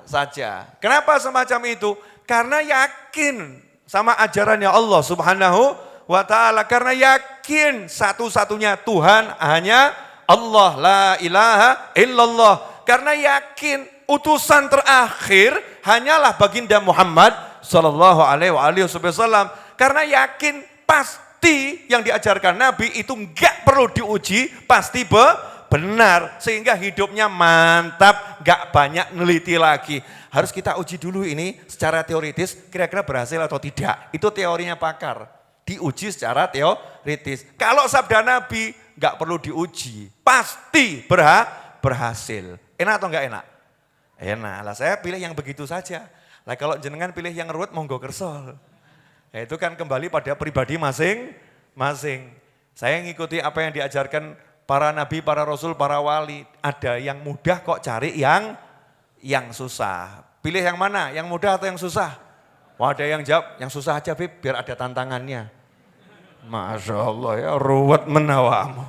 S1: saja. Kenapa semacam itu? Karena yakin sama ajarannya Allah Subhanahu wa ta'ala. Karena yakin satu-satunya Tuhan hanya Allah. La ilaha illallah. Karena yakin utusan terakhir hanyalah baginda Muhammad sallallahu alaihi wasallam. Karena yakin pasti yang diajarkan Nabi itu enggak perlu diuji, pasti benar, sehingga hidupnya mantap, gak banyak neliti lagi. Harus kita uji dulu ini secara teoritis, kira-kira berhasil atau tidak. Itu teorinya pakar, diuji secara teoritis. Kalau sabda Nabi gak perlu diuji, pasti berhasil. Enak atau enggak enak? Enak, lah saya pilih yang begitu saja. Lah kalau jenengan pilih yang ruwet monggo kersol. Ya, itu kan kembali pada pribadi masing-masing. Saya ngikuti apa yang diajarkan para nabi, para rasul, para wali. Ada yang mudah kok cari yang susah. Pilih yang mana? Yang mudah atau yang susah? Wah, ada yang jawab, yang susah aja Bib, biar ada tantangannya. Masya Allah ya, ruwet menawamu.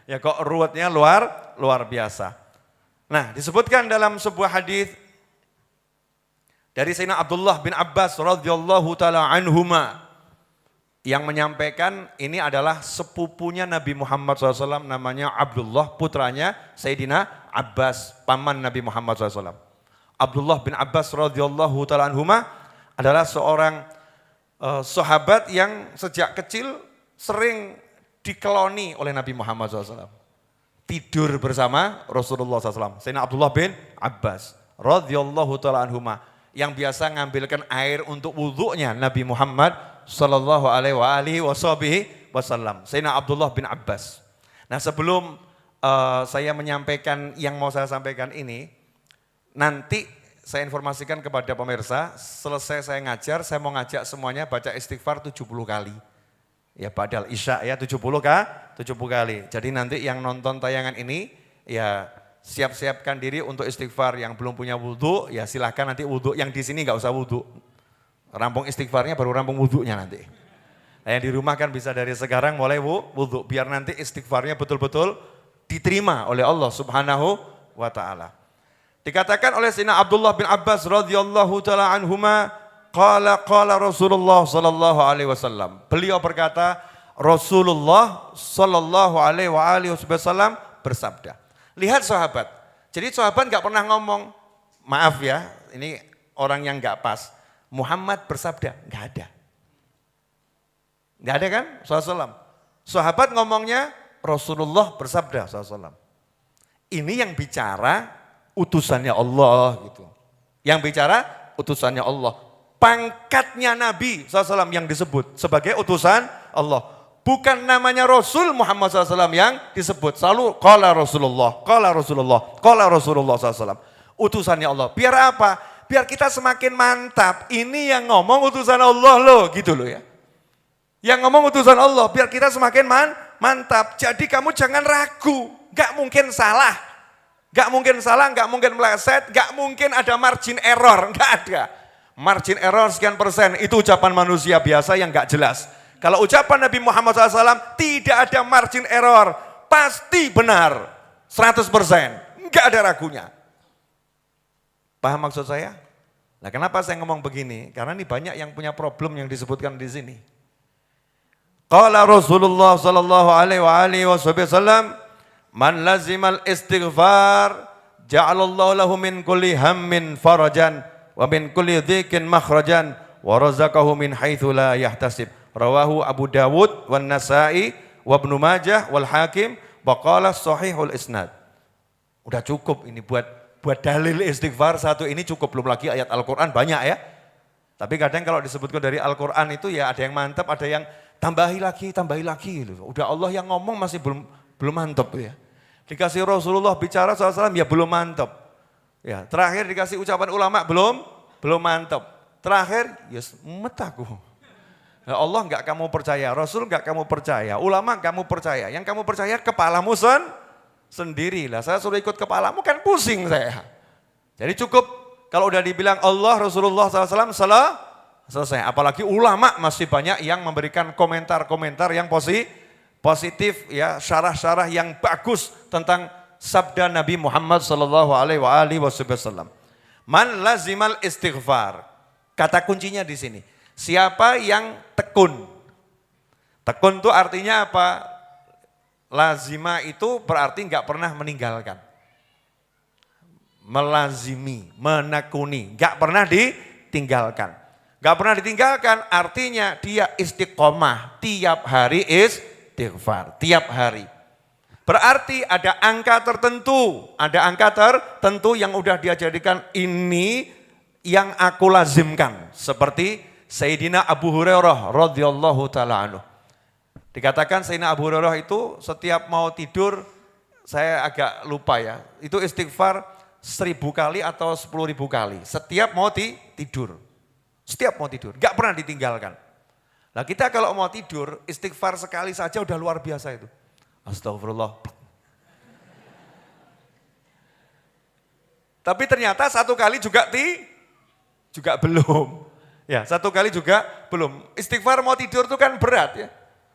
S1: Ya kok ruwetnya luar biasa. Nah, disebutkan dalam sebuah hadis dari Sayyidina Abdullah bin Abbas radhiyallahu taala anhuma yang menyampaikan ini adalah sepupunya Nabi Muhammad SAW, namanya Abdullah, putranya Sayyidina Abbas, paman Nabi Muhammad SAW. Abdullah bin Abbas radhiyallahu taala anhuma adalah seorang sahabat yang sejak kecil sering dikeloni oleh Nabi Muhammad SAW. Tidur bersama Rasulullah SAW. Sayyidina Abdullah bin Abbas radhiyallahu taala anhuma yang biasa ngambilkan air untuk wudhunya Nabi Muhammad sallallahu alaihi wasallam. Sayyidina Abdullah bin Abbas. Nah, sebelum saya menyampaikan yang mau saya sampaikan ini, nanti saya informasikan kepada pemirsa, selesai saya ngajar, saya mau ngajak semuanya baca istighfar 70 kali. Ya badal isya ya 70 kali. Jadi nanti yang nonton tayangan ini ya siap-siapkan diri untuk istighfar. Yang belum punya wudhu ya silahkan nanti wudhu, yang di sini nggak usah wudhu. Rampung istighfarnya baru rampung wudhunya nanti. Nah, yang di rumah kan bisa dari sekarang mulai wudhu, biar nanti istighfarnya betul-betul diterima oleh Allah Subhanahu wa ta'ala. Dikatakan oleh Sayyidina Abdullah bin Abbas radhiyallahu taala anhuma, qala Rasulullah sallallahu alaihi wasallam. Beliau berkata, Rasulullah sallallahu alaihi wasallam bersabda. Lihat sahabat. Jadi sahabat enggak pernah ngomong, maaf ya, ini orang yang enggak pas. Muhammad bersabda, enggak ada. Enggak ada kan? SAW. Sahabat ngomongnya Rasulullah bersabda SAW. Ini yang bicara utusannya Allah gitu. Yang bicara utusannya Allah. Pangkatnya Nabi SAW yang disebut sebagai utusan Allah. Bukan namanya Rasul Muhammad SAW yang disebut. Selalu qala Rasulullah, qala Rasulullah, qala Rasulullah SAW. Utusannya Allah. Biar apa? Biar kita semakin mantap. Ini yang ngomong utusan Allah loh, gitu loh ya. Yang ngomong utusan Allah, biar kita semakin mantap. Jadi kamu jangan ragu, gak mungkin salah. Gak mungkin salah, gak mungkin meleset, gak mungkin ada margin error, gak ada. Margin error sekian persen, itu ucapan manusia biasa yang gak jelas. Kalau ucapan Nabi Muhammad SAW tidak ada margin error, pasti benar, 100%, gak ada ragunya. Paham maksud saya? Nah, kenapa saya ngomong begini? Karena ini banyak yang punya problem yang disebutkan di sini. Qala Rasulullah sallallahu alaihi wasallam, man lazimal istighfar ja'alallahu lahu min kulli hammin farajan wa min kulli dhikin makhrajan wa razaqahu min haitsu la yahtasib. Rawahu Abu Dawud wan Nasa'i wa Ibnu Majah wal Hakim wa qala sahihul isnad. Udah cukup ini buat dalil istighfar satu ini cukup, belum lagi ayat Al-Quran banyak ya. Tapi kadang kalau disebutkan dari Al-Quran itu ya ada yang mantap, ada yang tambahi lagi. Udah Allah yang ngomong masih belum mantap ya. Dikasih Rasulullah bicara SAW ya belum mantap. Ya, terakhir dikasih ucapan ulama belum mantap. Terakhir ya mumet aku. Ya Allah enggak kamu percaya, Rasul enggak kamu percaya, ulama kamu percaya. Yang kamu percaya kepalamu sendirilah. Saya suruh ikut kepalamu kan pusing saya. Jadi cukup kalau udah dibilang Allah, Rasulullah SAW selesai. Apalagi ulama masih banyak yang memberikan komentar-komentar yang positif ya, syarah-syarah yang bagus tentang sabda Nabi Muhammad sallallahu alaihi wasallam. Man lazimal istighfar. Kata kuncinya di sini. Siapa yang tekun? Tekun itu artinya apa? Lazima itu berarti enggak pernah meninggalkan. Melazimi, menekuni, enggak pernah ditinggalkan. Enggak pernah ditinggalkan artinya dia istiqomah, tiap hari istighfar, tiap hari. Berarti ada angka tertentu yang udah dia jadikan ini yang aku lazimkan. Seperti Sayyidina Abu Hurairah radhiyallahu taala anhu. Dikatakan Sayyidina Abu Hurairah itu setiap mau tidur, saya agak lupa ya, itu istighfar 1000 kali atau 10.000 kali. Setiap mau tidur. Setiap mau tidur, gak pernah ditinggalkan. Nah kita kalau mau tidur, istighfar sekali saja udah luar biasa itu. Astagfirullah. Tapi ternyata 1 kali juga belum. Ya, 1 kali juga belum. Istighfar mau tidur itu kan berat ya.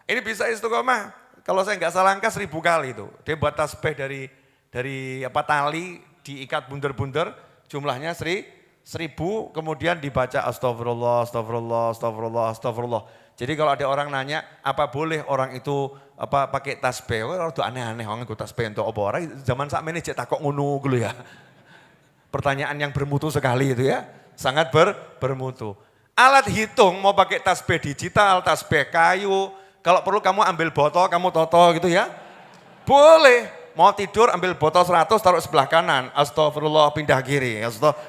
S1: Ini bisa istiqomah. Kalau saya nggak salah angka 1000 kali itu. Dia buat tasbih dari tali diikat bunder-bunder, jumlahnya 1000, kemudian dibaca astagfirullah, astagfirullah, astagfirullah, astagfirullah. Jadi kalau ada orang nanya, apa boleh orang itu pakai tasbih? Oh, itu aneh-aneh, orang ikut tasbih untuk apa? Orang zaman saat ini cek takok ngono gitu ya. Pertanyaan yang bermutu sekali itu ya, sangat bermutu. Alat hitung mau pakai tasbih digital, tasbih kayu, kalau perlu kamu ambil botol, kamu toto gitu ya. Boleh, mau tidur ambil botol 100 taruh sebelah kanan, astagfirullah pindah kiri.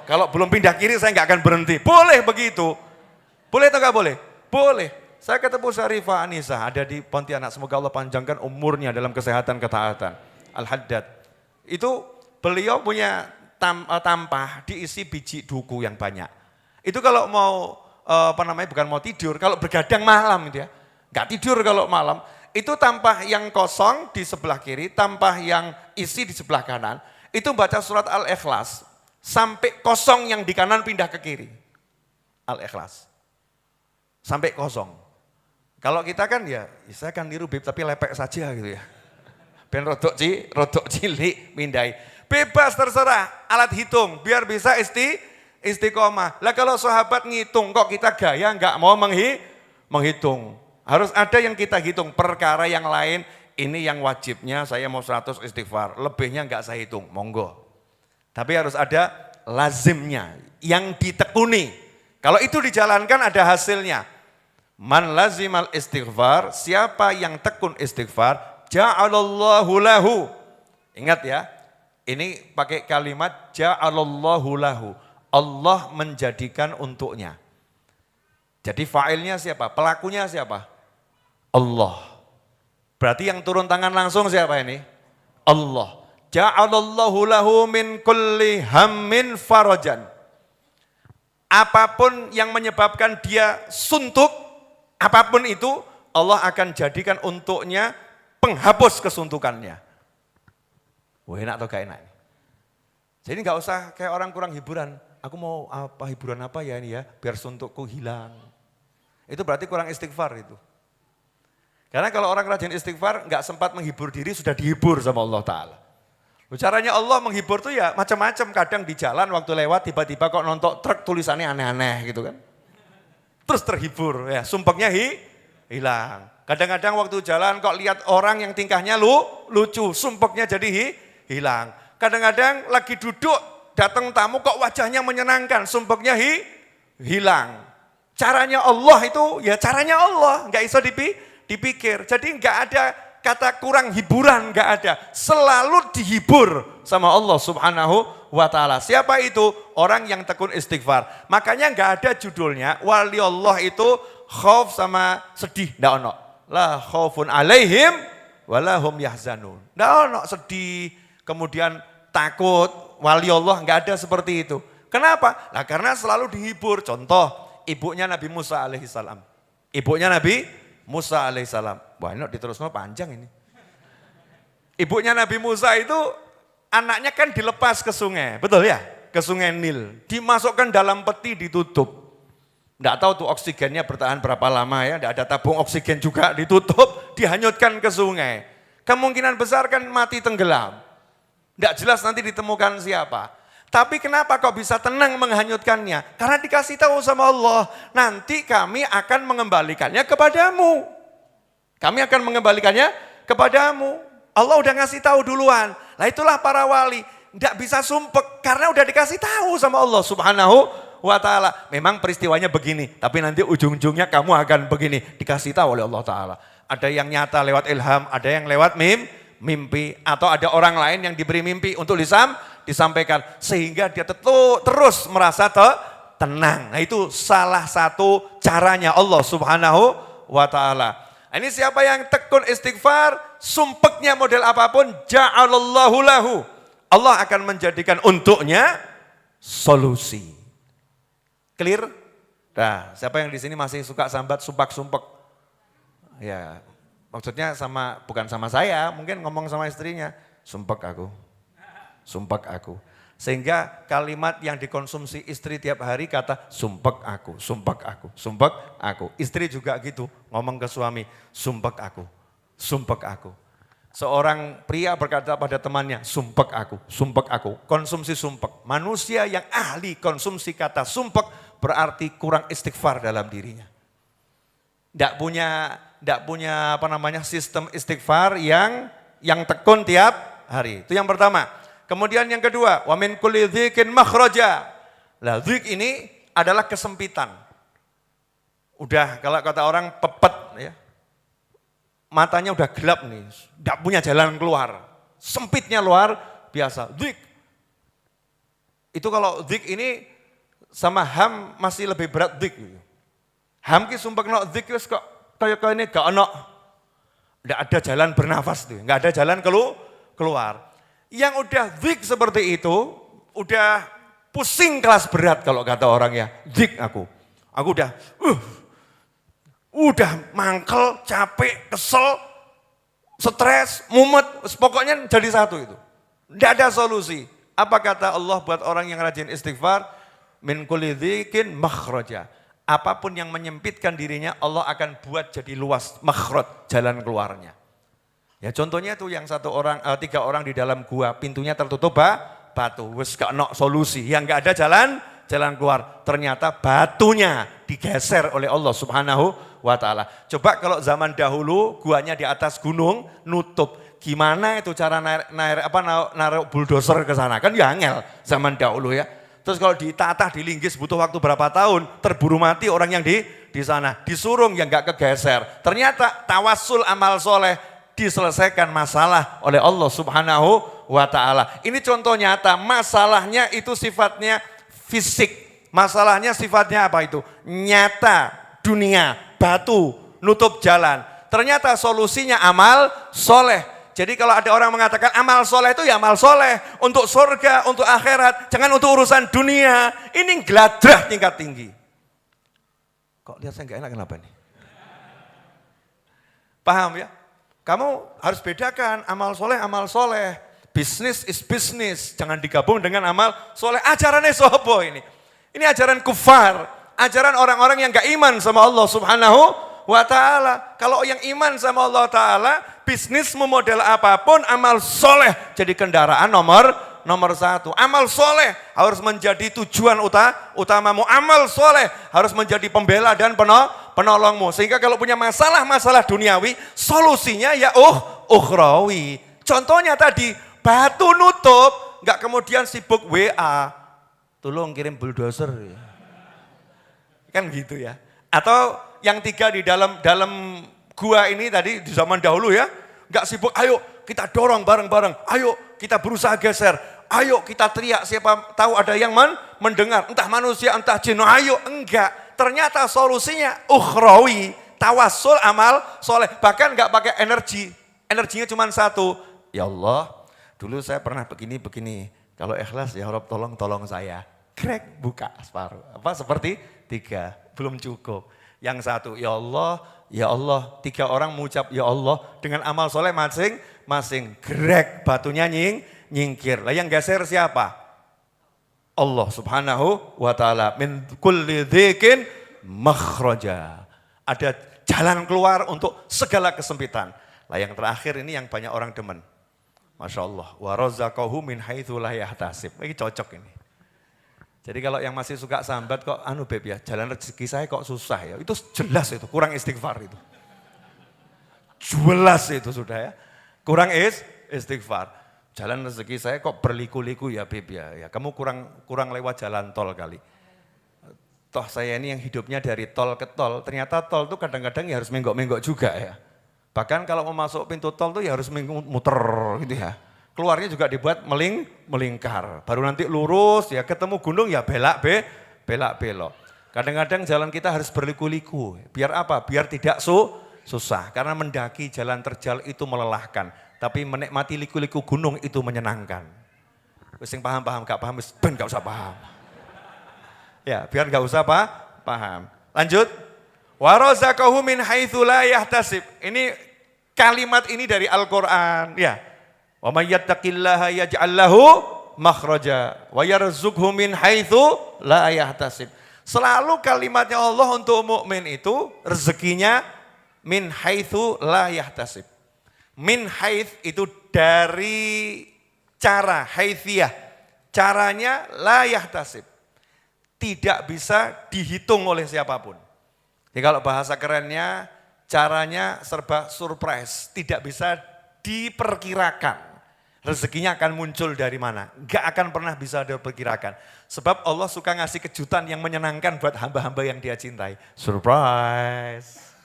S1: Kalau belum pindah kiri saya nggak akan berhenti, boleh begitu. Boleh atau nggak boleh? Boleh. Saya ketemu Syarifah Anissa, ada di Pontianak, semoga Allah panjangkan umurnya dalam kesehatan ketaatan. Al-Haddad. Itu beliau punya tampah diisi biji duku yang banyak. Itu kalau mau bukan mau tidur, kalau bergadang malam itu ya. Gak tidur kalau malam, itu tampah yang kosong di sebelah kiri, tampah yang isi di sebelah kanan, itu baca surat Al-Ikhlas, sampai kosong yang di kanan pindah ke kiri. Al-Ikhlas, sampai kosong. Kalau kita kan ya, saya kan niru Bib, tapi lepek saja gitu ya. Ben rodok cilik, mindai. Bebas terserah, alat hitung, biar bisa istiqomah. Lah kalau sahabat ngitung, kok kita gaya nggak mau menghitung. Harus ada yang kita hitung, perkara yang lain, ini yang wajibnya saya mau 100 istighfar, lebihnya enggak saya hitung, monggo. Tapi harus ada lazimnya, yang ditekuni. Kalau itu dijalankan ada hasilnya. Man lazimal istighfar, siapa yang tekun istighfar, ja'alallahu lahu. Ingat ya, ini pakai kalimat ja'alallahu lahu. Allah menjadikan untuknya. Jadi fa'ilnya siapa? Pelakunya siapa? Allah. Berarti yang turun tangan langsung siapa ini? Allah. Ja'alallahu lahu min kulli hammin farajan. Apapun yang menyebabkan dia suntuk, apapun itu, Allah akan jadikan untuknya penghapus kesuntukannya. Wah, enak atau gak enak? Jadi gak usah kayak orang kurang hiburan. Aku mau hiburan apa ya ini ya, biar suntukku hilang. Itu berarti kurang istighfar itu. Karena kalau orang rajin istighfar nggak sempat menghibur diri, sudah dihibur sama Allah Ta'ala. Caranya Allah menghibur tuh ya macam-macam. Kadang di jalan waktu lewat tiba-tiba kok nonton truk tulisannya aneh-aneh gitu kan. Terus terhibur, ya sumpeknya hilang. Kadang-kadang waktu jalan kok lihat orang yang tingkahnya lucu, sumpeknya jadi hilang. Kadang-kadang lagi duduk, datang tamu kok wajahnya menyenangkan, sumpeknya hilang. Caranya Allah itu ya caranya Allah, nggak iso dipikir. Jadi nggak ada kata kurang hiburan, nggak ada. Selalu dihibur sama Allah Subhanahu wa Ta'ala. Siapa itu? Orang yang tekun istighfar. Makanya nggak ada judulnya wali Allah itu khauf sama sedih, nggak ono. La khaufun alaihim walahum yahzanun. Nggak ono sedih, kemudian takut. Wali Allah nggak ada seperti itu. Kenapa? Nah karena selalu dihibur. Contoh, ibunya Nabi Musa alaihissalam. Ibunya Nabi Musa alaihissalam. Wah ini diterusnya panjang ini. Ibunya Nabi Musa itu anaknya kan dilepas ke sungai, betul ya? Ke sungai Nil. Dimasukkan dalam peti ditutup. Nggak tahu tuh oksigennya bertahan berapa lama ya. Nggak ada tabung oksigen juga, ditutup, dihanyutkan ke sungai. Kemungkinan besar kan mati tenggelam. Nggak jelas nanti ditemukan siapa. Tapi kenapa kok bisa tenang menghanyutkannya? Karena dikasih tahu sama Allah, nanti kami akan mengembalikannya kepadamu. Kami akan mengembalikannya kepadamu. Allah udah ngasih tahu duluan. Nah itulah para wali, tidak bisa sumpek karena udah dikasih tahu sama Allah Subhanahu wa Ta'ala. Memang peristiwanya begini, tapi nanti ujung-ujungnya kamu akan begini. Dikasih tahu oleh Allah Ta'ala. Ada yang nyata lewat ilham, ada yang lewat mimpi, atau ada orang lain yang diberi mimpi untuk disampaikan sehingga dia terus merasa tenang. Nah itu salah satu caranya Allah Subhanahu wa Ta'ala. Ini siapa yang tekun istighfar, sumpeknya model apapun, ja'alallahu lahu. Allah akan menjadikan untuknya solusi. Clear? Nah, siapa yang di sini masih suka sambat sumpak-sumpek? Ya, maksudnya bukan sama saya, mungkin ngomong sama istrinya, sumpek aku. Sumpek aku. Sehingga kalimat yang dikonsumsi istri tiap hari kata sumpek aku, sumpek aku, sumpek aku. Istri juga gitu, ngomong ke suami, sumpek aku, sumpek aku. Seorang pria berkata pada temannya, sumpek aku, sumpek aku. Konsumsi sumpek. Manusia yang ahli konsumsi kata sumpek berarti kurang istighfar dalam dirinya. Tidak punya sistem istighfar yang tekun tiap hari. Itu yang pertama. Kemudian yang kedua, wa min kulli dzikin makhraja. Lah dzik ini adalah kesempitan. Udah kalau kata orang pepet ya. Matanya udah gelap nih, enggak punya jalan keluar. Sempitnya luar biasa. Dzik. Itu kalau dzik ini sama ham masih lebih berat dzik. Ham ki sumpekno dzik wis kok kaya ini gak ono. Enggak ada jalan bernafas tuh, enggak ada jalan keluar. Yang udah dzik seperti itu, udah pusing kelas berat kalau kata orang ya. Dzik aku. Aku udah mangkel, capek, kesel, stres, mumet, pokoknya jadi satu itu. Tidak ada solusi. Apa kata Allah buat orang yang rajin istighfar? Min kulli dzikin makhraja. Apapun yang menyempitkan dirinya Allah akan buat jadi luas, makhraj, jalan keluarnya. Ya contohnya itu yang 3 orang di dalam gua, pintunya tertutup batu, wis gak ono solusi, yang gak ada jalan keluar. Ternyata batunya digeser oleh Allah Subhanahu wa ta'ala. Coba kalau zaman dahulu guanya di atas gunung nutup, gimana itu cara narik bulldozer ke sana? Kan ya angel zaman dahulu ya. Terus kalau ditata, dilinggis butuh waktu berapa tahun, terburu mati orang yang di sana, disurung yang gak kegeser. Ternyata tawassul amal soleh diselesaikan masalah oleh Allah Subhanahu wa ta'ala. Ini contoh nyata, masalahnya itu sifatnya fisik. Masalahnya sifatnya apa itu? Nyata, dunia, batu, nutup jalan. Ternyata solusinya amal soleh. Jadi kalau ada orang mengatakan amal soleh itu ya amal soleh. Untuk surga, untuk akhirat, jangan untuk urusan dunia. Ini geladrah tingkat tinggi. Kok lihat saya gak enak kenapa nih? Paham ya? Kamu harus bedakan amal soleh. Bisnis is bisnis, jangan digabung dengan amal soleh. Ajarannya sopo ini? Ini ajaran kufar, ajaran orang-orang yang gak iman sama Allah Subhanahu wa ta'ala. Kalau yang iman sama Allah ta'ala, bisnis memodel apapun, amal soleh jadi kendaraan nomor 1. Amal soleh harus menjadi tujuan utamamu. Amal soleh harus menjadi pembela dan penolongmu. Sehingga kalau punya masalah duniawi, solusinya ya ukhrawi. Contohnya tadi, batu nutup, enggak kemudian sibuk WA. Tolong kirim bulldozer. Kan gitu ya. Atau yang 3 di dalam gua ini tadi di zaman dahulu ya, enggak sibuk, ayo kita dorong bareng-bareng, ayo kita berusaha geser. Ayo kita teriak, siapa tahu ada yang mendengar, entah manusia, entah jin, ayo, enggak. Ternyata solusinya ukhrawi, tawassul amal soleh. Bahkan enggak pakai energi, energinya cuma satu. Ya Allah, dulu saya pernah begini, kalau ikhlas ya Rob tolong saya. Krek, buka separuh. Apa seperti 3, belum cukup. Yang satu, ya Allah, 3 orang mengucap ya Allah dengan amal soleh masing-masing. Grek, batunya nyingkir. Lah yang geser siapa? Allah Subhanahu wa ta'ala. Min kulli dzikin makhraja. Ada jalan keluar untuk segala kesempitan. Lah yang terakhir ini yang banyak orang demen. Masya Allah. Wa razaqahu min haitsu la yahtasib. Ini cocok ini. Jadi kalau yang masih suka sambat kok Beb ya, jalan rezeki saya kok susah ya. Itu jelas itu, kurang istighfar itu. Jelas itu sudah ya. Kurang istighfar. Jalan rezeki saya kok berliku-liku ya Beb ya. Ya kamu kurang lewat jalan tol kali. Toh saya ini yang hidupnya dari tol ke tol, ternyata tol tuh kadang-kadang ya harus menggok-menggok juga ya. Bahkan kalau mau masuk pintu tol tuh ya harus muter gitu ya. Keluarnya juga dibuat melingkar. Baru nanti lurus ya ketemu gunung ya belak-belok. Kadang-kadang jalan kita harus berliku-liku. Biar apa? Biar tidak susah. Karena mendaki jalan terjal itu melelahkan. Tapi menikmati liku-liku gunung itu menyenangkan. Wis sing paham-paham, gak paham wis ben gak usah paham. Ya, biar gak usah paham. Lanjut. Wa razaqahu min haitsu la yahtasib. Ini kalimat ini dari Al-Qur'an, ya. Wa may yattaqillaha yaj'al lahu makhraja wa yarzuqhu min haitsu la yahtasib. Selalu kalimatnya Allah untuk mukmin itu rezekinya min haitsu la yahtasib. Min haits itu dari cara, haitsiyah. Caranya la yahtasib. Tidak bisa dihitung oleh siapapun. Jadi kalau bahasa kerennya, caranya serba surprise. Tidak bisa diperkirakan. Rezekinya akan muncul dari mana. Enggak akan pernah bisa diperkirakan. Sebab Allah suka ngasih kejutan yang menyenangkan buat hamba-hamba yang dia cintai. Surprise.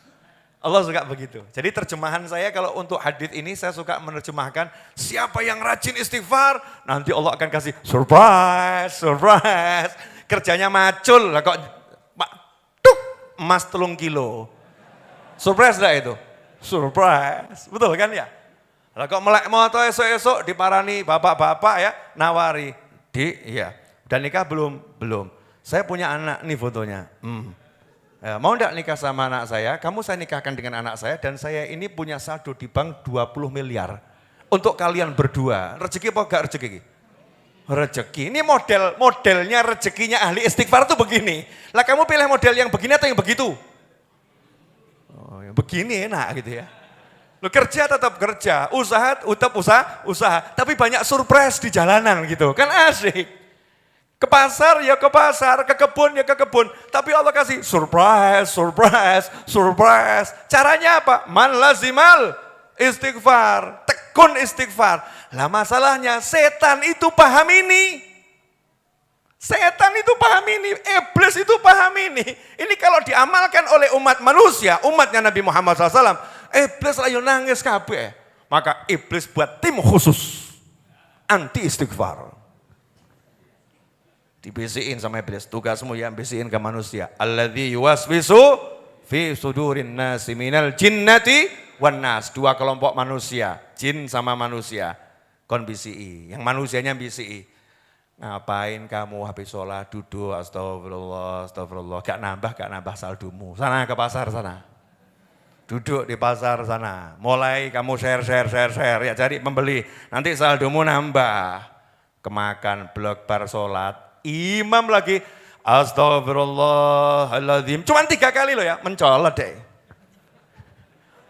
S1: Allah suka begitu. Jadi terjemahan saya kalau untuk hadits ini saya suka menerjemahkan siapa yang rajin istighfar nanti Allah akan kasih surprise, surprise. Kerjanya macul lah kok tuk emas 3 kilo. Surprise enggak itu? Surprise. Betul kan ya? Lah kok melek moto esok-esok diparani bapak-bapak ya nawari. Iya. Dan nikah belum? Belum. Saya punya anak nih fotonya. Ya, mau enggak nikah sama anak saya? Kamu saya nikahkan dengan anak saya dan saya ini punya saldo di bank 20 miliar. Untuk kalian berdua. Rezeki apa enggak rezeki? Rezeki. Ini modelnya rezekinya ahli istighfar tuh begini. Lah kamu pilih model yang begini atau yang begitu? Oh, yang begini enak gitu ya. Lo kerja tetap kerja, usaha tetap usaha. Tapi banyak surprise di jalanan gitu. Kan asik. Ke pasar ya ke pasar, ke kebun ya ke kebun. Tapi Allah kasih surprise, surprise, surprise. Caranya apa? Man lazimal istighfar, tekun istighfar. Lah masalahnya setan itu paham ini. Setan itu paham ini, iblis itu paham ini. Ini kalau diamalkan oleh umat manusia, umatnya Nabi Muhammad SAW, iblis layu nangis kabeh. Maka iblis buat tim khusus anti istighfar. Dibisikin sama iblis, tugasmu yang bisikin ke manusia. Alladzi yuwaswisu fi sudurin nasi minal jinnati wan nas. 2 kelompok manusia, jin sama manusia. Kon bisi'i, yang manusianya bisi'i. Ngapain kamu habis sholat duduk astagfirullah, astagfirullah. Gak nambah saldomu. Sana ke pasar sana. Duduk di pasar sana. Mulai kamu share. Ya cari pembeli. Nanti saldomu nambah. Kemakan blok bar sholat. Imam lagi astagfirullahaladzim. Cuman 3 kali loh ya, mencolot deh.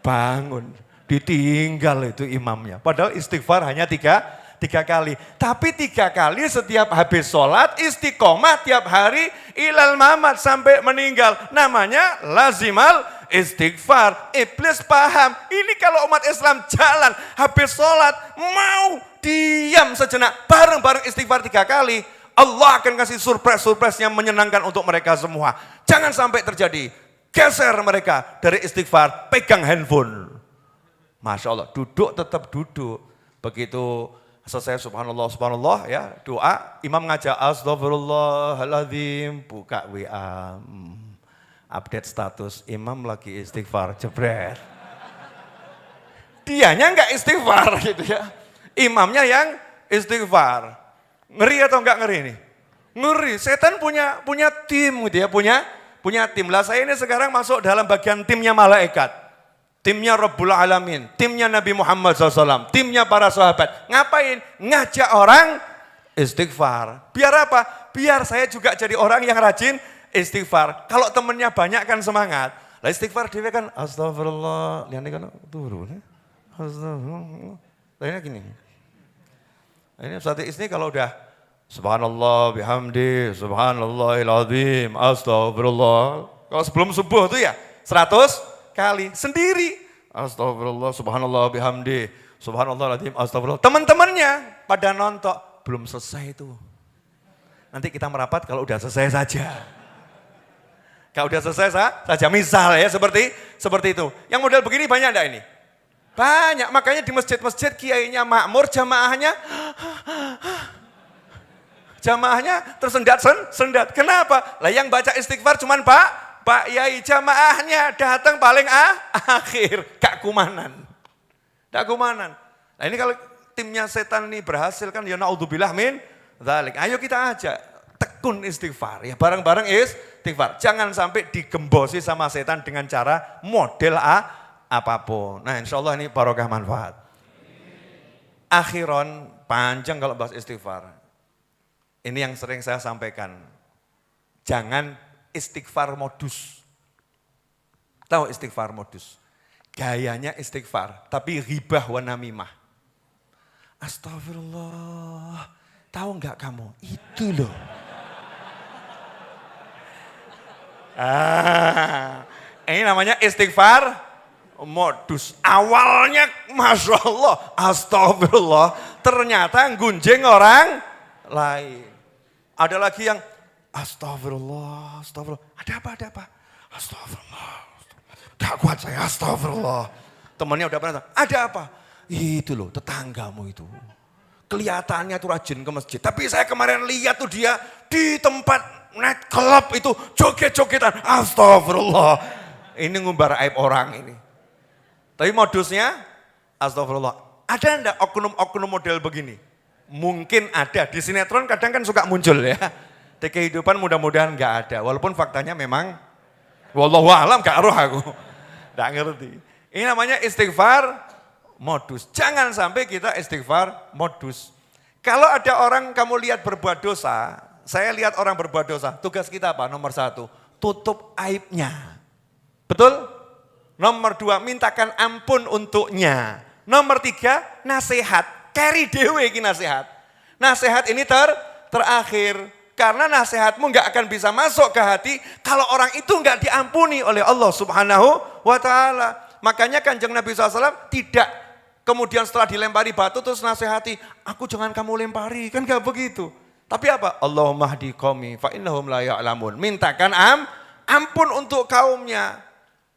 S1: Bangun, ditinggal itu imamnya. Padahal istighfar hanya 3 kali. Tapi 3 kali setiap habis sholat, istiqomah tiap hari, ilal mamat sampai meninggal. Namanya lazimal istighfar. Iblis paham, ini kalau umat Islam jalan, habis sholat, mau diam sejenak, bareng-bareng istighfar 3 kali. Allah akan kasih surprise yang menyenangkan untuk mereka semua. Jangan sampai terjadi. Geser mereka dari istighfar, pegang handphone. Masya Allah, duduk tetap duduk. Begitu selesai subhanallah ya, doa, imam ngajak astagfirullahaladzim, buka WA. Update status, imam lagi istighfar, jebret. Dianya enggak istighfar gitu ya. Imamnya yang istighfar. Ngeri atau enggak ngeri ini? Ngeri, setan punya tim gitu ya, punya tim. Lah saya ini sekarang masuk dalam bagian timnya malaikat. Timnya Rabbul Alamin, timnya Nabi Muhammad SAW, timnya para sahabat. Ngapain? Ngajak orang istighfar. Biar apa? Biar saya juga jadi orang yang rajin istighfar. Kalau temennya banyak kan semangat. Lah istighfar dia kan astagfirullah. Lihat kan turun. Astagfirullah. Lainnya gini. Ini Ustaz ini kalau udah subhanallah bihamdi, subhanallahil azim, astagfirullah. Kalau sebelum subuh itu ya 100 kali sendiri. Astagfirullah, subhanallah bihamdi, subhanallahil azim, astagfirullah. Teman-temannya pada nonton, belum selesai itu. Nanti kita merapat kalau udah selesai saja. Kalau udah selesai saja, misal ya seperti itu. Yang model begini banyak enggak ini? Banyak, makanya di masjid-masjid kiainya makmur, jamaahnya tersendat. Kenapa? Lah yang baca istighfar cuman Pak Yai, jamaahnya datang paling akhir, gak kumanan. Nah ini timnya setan ini berhasil kan ya naudzubillah min dzalik. Ayo kita ajak tekun istighfar ya, bareng-bareng istighfar. Jangan sampai digembosi sama setan dengan cara model apapun. Nah, insyaallah ini barokah manfaat. Akhiron, panjang kalau bahas istighfar. Ini yang sering saya sampaikan. Jangan istighfar modus. Tahu istighfar modus? Gayanya istighfar, tapi ghibah wa namimah. Astagfirullah, tahu enggak kamu? Itu loh. Ini namanya istighfar modus. Awalnya Masya Allah, astagfirullah, ternyata gunjing orang lain. Ada lagi yang astagfirullah, astagfirullah. Ada apa? Astagfirullah. Gak kuat saya, astagfirullah. Temannya udah pernah, ada apa? Itu loh, tetanggamu itu. Kelihatannya tuh rajin ke masjid. Tapi saya kemarin lihat tuh dia di tempat night club itu joget-jogetan. Astagfirullah. Ini ngumbar aib orang ini. Tapi modusnya, astagfirullah. Ada enggak oknum-oknum model begini? Mungkin ada, di sinetron kadang kan suka muncul ya. Di kehidupan mudah-mudahan enggak ada. Walaupun faktanya memang, wallahu alam gak aruh aku. Enggak ngerti. Ini namanya istighfar modus. Jangan sampai kita istighfar modus. Kalau ada orang kamu lihat berbuat dosa, saya lihat orang berbuat dosa, tugas kita apa? Nomor 1, tutup aibnya. Betul? Nomor 2, mintakan ampun untuknya. Nomor 3, nasihat. Carry dewe ini nasihat. Nasihat ini terakhir. Karena nasihatmu nggak akan bisa masuk ke hati kalau orang itu nggak diampuni oleh Allah Subhanahu wa Ta'ala. Makanya Kanjeng Nabi SAW tidak kemudian setelah dilempari batu terus nasihati, aku jangan kamu lempari, kan nggak begitu. Tapi apa? Allahumma hdi qaumi fa innahum la ya'lamun. Mintakan ampun untuk kaumnya.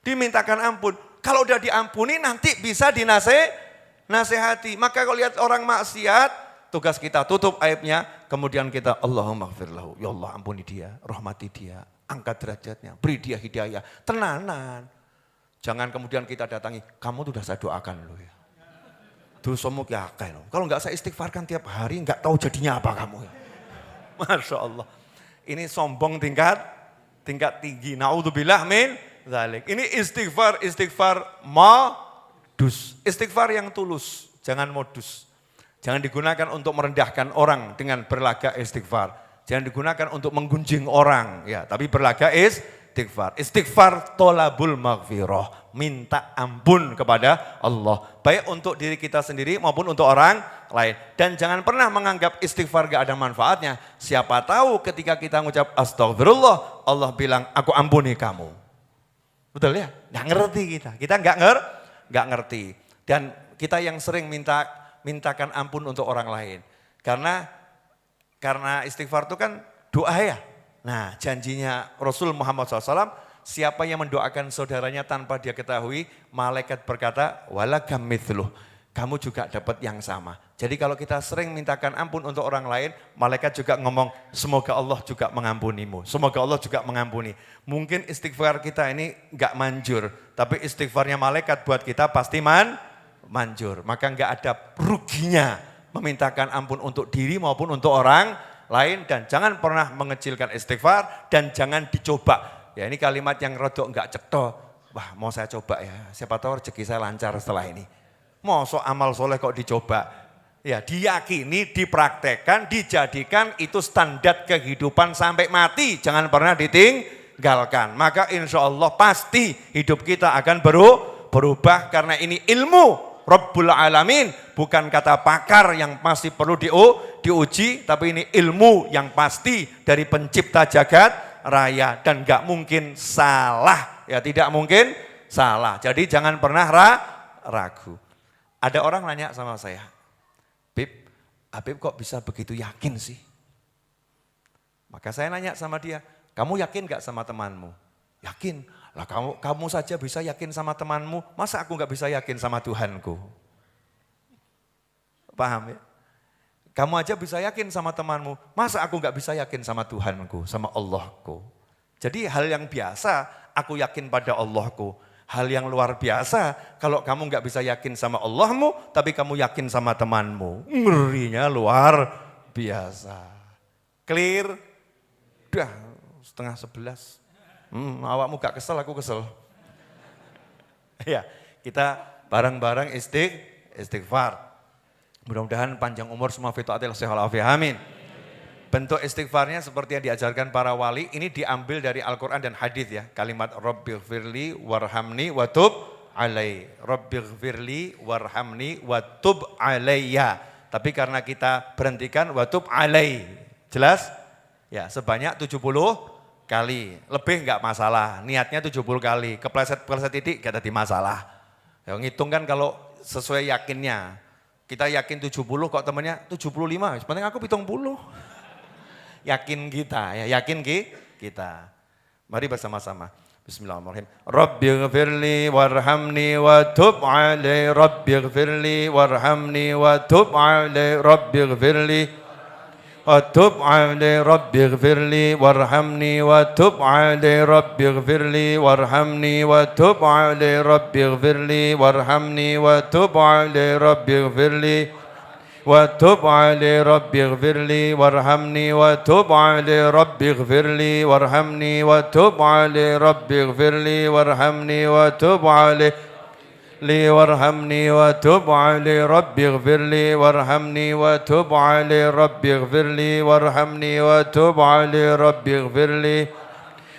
S1: Dimintakan ampun. Kalau udah diampuni nanti bisa dinasehati. Maka kalau lihat orang maksiat, tugas kita tutup aibnya, kemudian kita Allahumma gfir lahu, ya Allah ampuni dia, rahmati dia, angkat derajatnya, beri dia hidayah, tenanan. Jangan kemudian kita datangi, kamu tuh udah saya doakan loh ya. Dosamu kiakai loh. Kalau enggak saya istighfarkan tiap hari, enggak tahu jadinya apa kamu ya. Masya Allah. Ini sombong tingkat tinggi. Naudzubillah min dzalik. Ini istighfar modus. Istighfar yang tulus, jangan modus. Jangan digunakan untuk merendahkan orang dengan berlaga istighfar. Jangan digunakan untuk menggunjing orang, ya, tapi berlaga istighfar. Istighfar tolabul maghfirah, minta ampun kepada Allah. Baik untuk diri kita sendiri maupun untuk orang lain. Dan jangan pernah menganggap istighfar gak ada manfaatnya. Siapa tahu ketika kita mengucap astagfirullah, Allah bilang aku ampuni kamu. Betul ya? Gak ngerti kita gak ngerti. Dan kita yang sering mintakan ampun untuk orang lain. Karena istighfar itu kan doa ya. Nah, janjinya Rasul Muhammad SAW, siapa yang mendoakan saudaranya tanpa dia ketahui, malaikat berkata, walakam mithluh, kamu juga dapat yang sama. Jadi kalau kita sering mintakan ampun untuk orang lain, malaikat juga ngomong, semoga Allah juga mengampunimu, semoga Allah juga mengampuni. Mungkin istighfar kita ini enggak manjur, tapi istighfarnya malaikat buat kita pasti manjur. Maka enggak ada ruginya memintakan ampun untuk diri maupun untuk orang lain, dan jangan pernah mengecilkan istighfar dan jangan dicoba. Ya ini kalimat yang rodok enggak cetok. Wah mau saya coba ya, siapa tahu rezeki saya lancar setelah ini. Mosok amal soleh kok dicoba. Ya diyakini, dipraktekkan, dijadikan itu standar kehidupan sampai mati. Jangan pernah ditinggalkan. Maka insya Allah pasti hidup kita akan berubah karena ini ilmu Rabbul Alamin, bukan kata pakar yang masih perlu diuji, tapi ini ilmu yang pasti dari pencipta jagat raya dan gak mungkin salah, ya tidak mungkin salah. Jadi jangan pernah ragu. Ada orang nanya sama saya, Habib kok bisa begitu yakin sih? Maka saya nanya sama dia, kamu yakin gak sama temanmu? Yakin. Lah kamu saja bisa yakin sama temanmu, masa aku nggak bisa yakin sama Tuhanku? Paham ya? Kamu aja bisa yakin sama temanmu, masa aku nggak bisa yakin sama Tuhanku, sama Allahku? Jadi hal yang biasa, aku yakin pada Allahku. Hal yang luar biasa kalau kamu nggak bisa yakin sama Allahmu, tapi kamu yakin sama temanmu. Ngerinya luar biasa. Clear? Udah 10:30. Awakmu gak kesel, aku kesel. Ya, kita bareng-bareng istighfar. Mudah-mudahan panjang umur semua fitaatil sehal amin. Bentuk istighfarnya seperti yang diajarkan para wali, ini diambil dari Al-Quran dan hadis ya. Kalimat Rabbighfirli warhamni watub alai. Rabbighfirli warhamni watub alayya. Tapi karena kita berhentikan watub alai. Jelas? Ya, sebanyak 70 kali. Lebih enggak masalah. Niatnya 70 kali. Kepleset-kepleset titik enggak ada masalah. Ya, ngitung kan kalau sesuai yakinnya. Kita yakin 70 kok temannya 75. Sebenarnya aku 70. Yakin kita, ya yakin kita. Mari bersama-sama. Bismillahirrahmanirrahim. Rabbighfirli warhamni wa tub alai. Rabbighfirli warhamni wa tub alai. Rabbighfirli wa tub alai. Rabbighfirli warhamni wa tub alai. Rabbighfirli warhamni wa tub alai. Rabbighfirli warhamni wa tub alai. Rabbighfirli وتب علي ربي اغفر لي وارحمني وتب علي ربي اغفر لي وارحمني وتب علي ربي اغفر لي وارحمني وتب علي لي وارحمني وتب علي ربي اغفر لي وارحمني وتب علي ربي اغفر لي وارحمني وتب علي ربي اغفر لي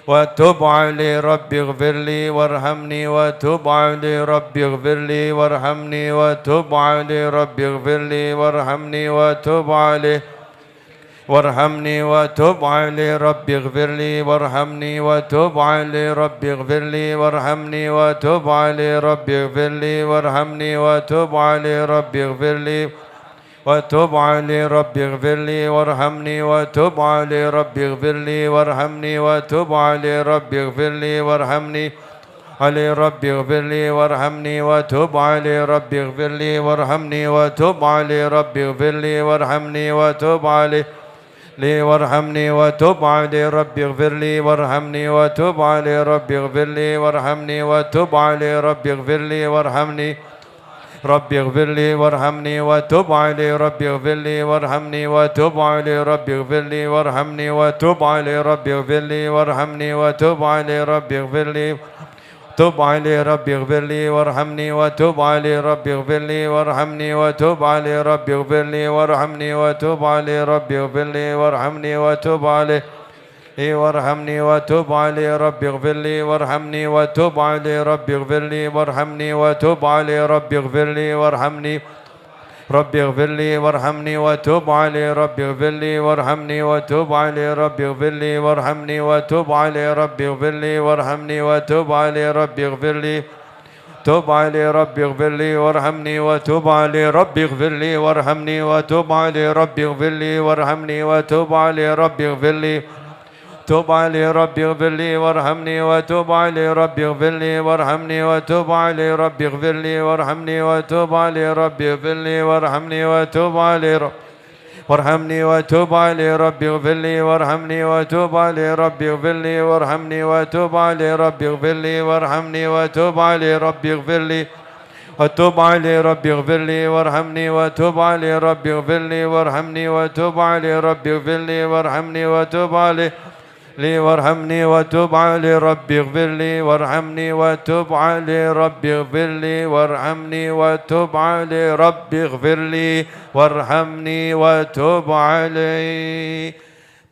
S1: وتب علي ربي اغفر لي وارحمني وتب علي ربي اغفر لي وارحمني وتب علي ربي اغفر لي وارحمني وتب علي وارحمني وتب علي ربي اغفر لي وارحمني وتب علي ربي اغفر لي وارحمني وتب علي ربي اغفر لي وارحمني وتب علي ربي اغفر لي وتب علي ربي اغفر لي وارحمني وتب علي ربي اغفر لي وارحمني وتب علي ربي اغفر لي وارحمني علي ربي اغفر لي وارحمني وتب علي ربي اغفر لي وارحمني وتب علي ربي اغفر لي وارحمني وتب علي لي وارحمني وتب علي ربي اغفر لي وارحمني وتب علي ربي اغفر لي وارحمني وتب علي ربي اغفر لي وارحمني ربي اغفر لي وارحمني وتب علي ربي اغفر لي وارحمني وتب علي ربي اغفر لي وارحمني وتب علي ربي اغفر لي وارحمني وتب علي ربي اغفر لي تب علي ربي اغفر لي وارحمني وتب علي ربي اغفر لي وارحمني وتب علي ربي اغفر لي وارحمني وتب علي ربي اغفر لي وارحمني وتب علي وارحمني وتب علي ربي اغفر لي وارحمني وتب علي ربي اغفر لي وارحمني وتب علي ربي اغفر لي وارحمني ربي اغفر لي وارحمني وتب علي ربي اغفر لي وارحمني وتب علي ربي اغفر لي وارحمني وتب علي ربي اغفر لي وارحمني وتب علي ربي اغفر لي تب علي ربي اغفر لي وارحمني وتب علي ربي اغفر لي وارحمني وتب علي ربي اغفر لي وارحمني وتب علي ربي اغفر لي تب علي ربي اغفر لي وارحمني وتب علي ربي اغفر لي وارحمني وتب علي ربي اغفر لي وارحمني وتب علي ربي اغفر لي وارحمني وتب علي وارحمني وتب علي ربي اغفر لي وارحمني وتب علي ربي اغفر لي وارحمني وتب علي ربي اغفر لي وارحمني وتب علي ربي اغفر لي وتب علي ربي اغفر لي وارحمني وتب علي ربي اغفر لي وارحمني وتب علي ربي اغفر لي وارحمني وتب علي لي وارحمني وتب علي ربي اغفر لي وارحمني وتب علي ربي اغفر لي وارحمني وتب علي ربي اغفر لي وارحمني وتب علي.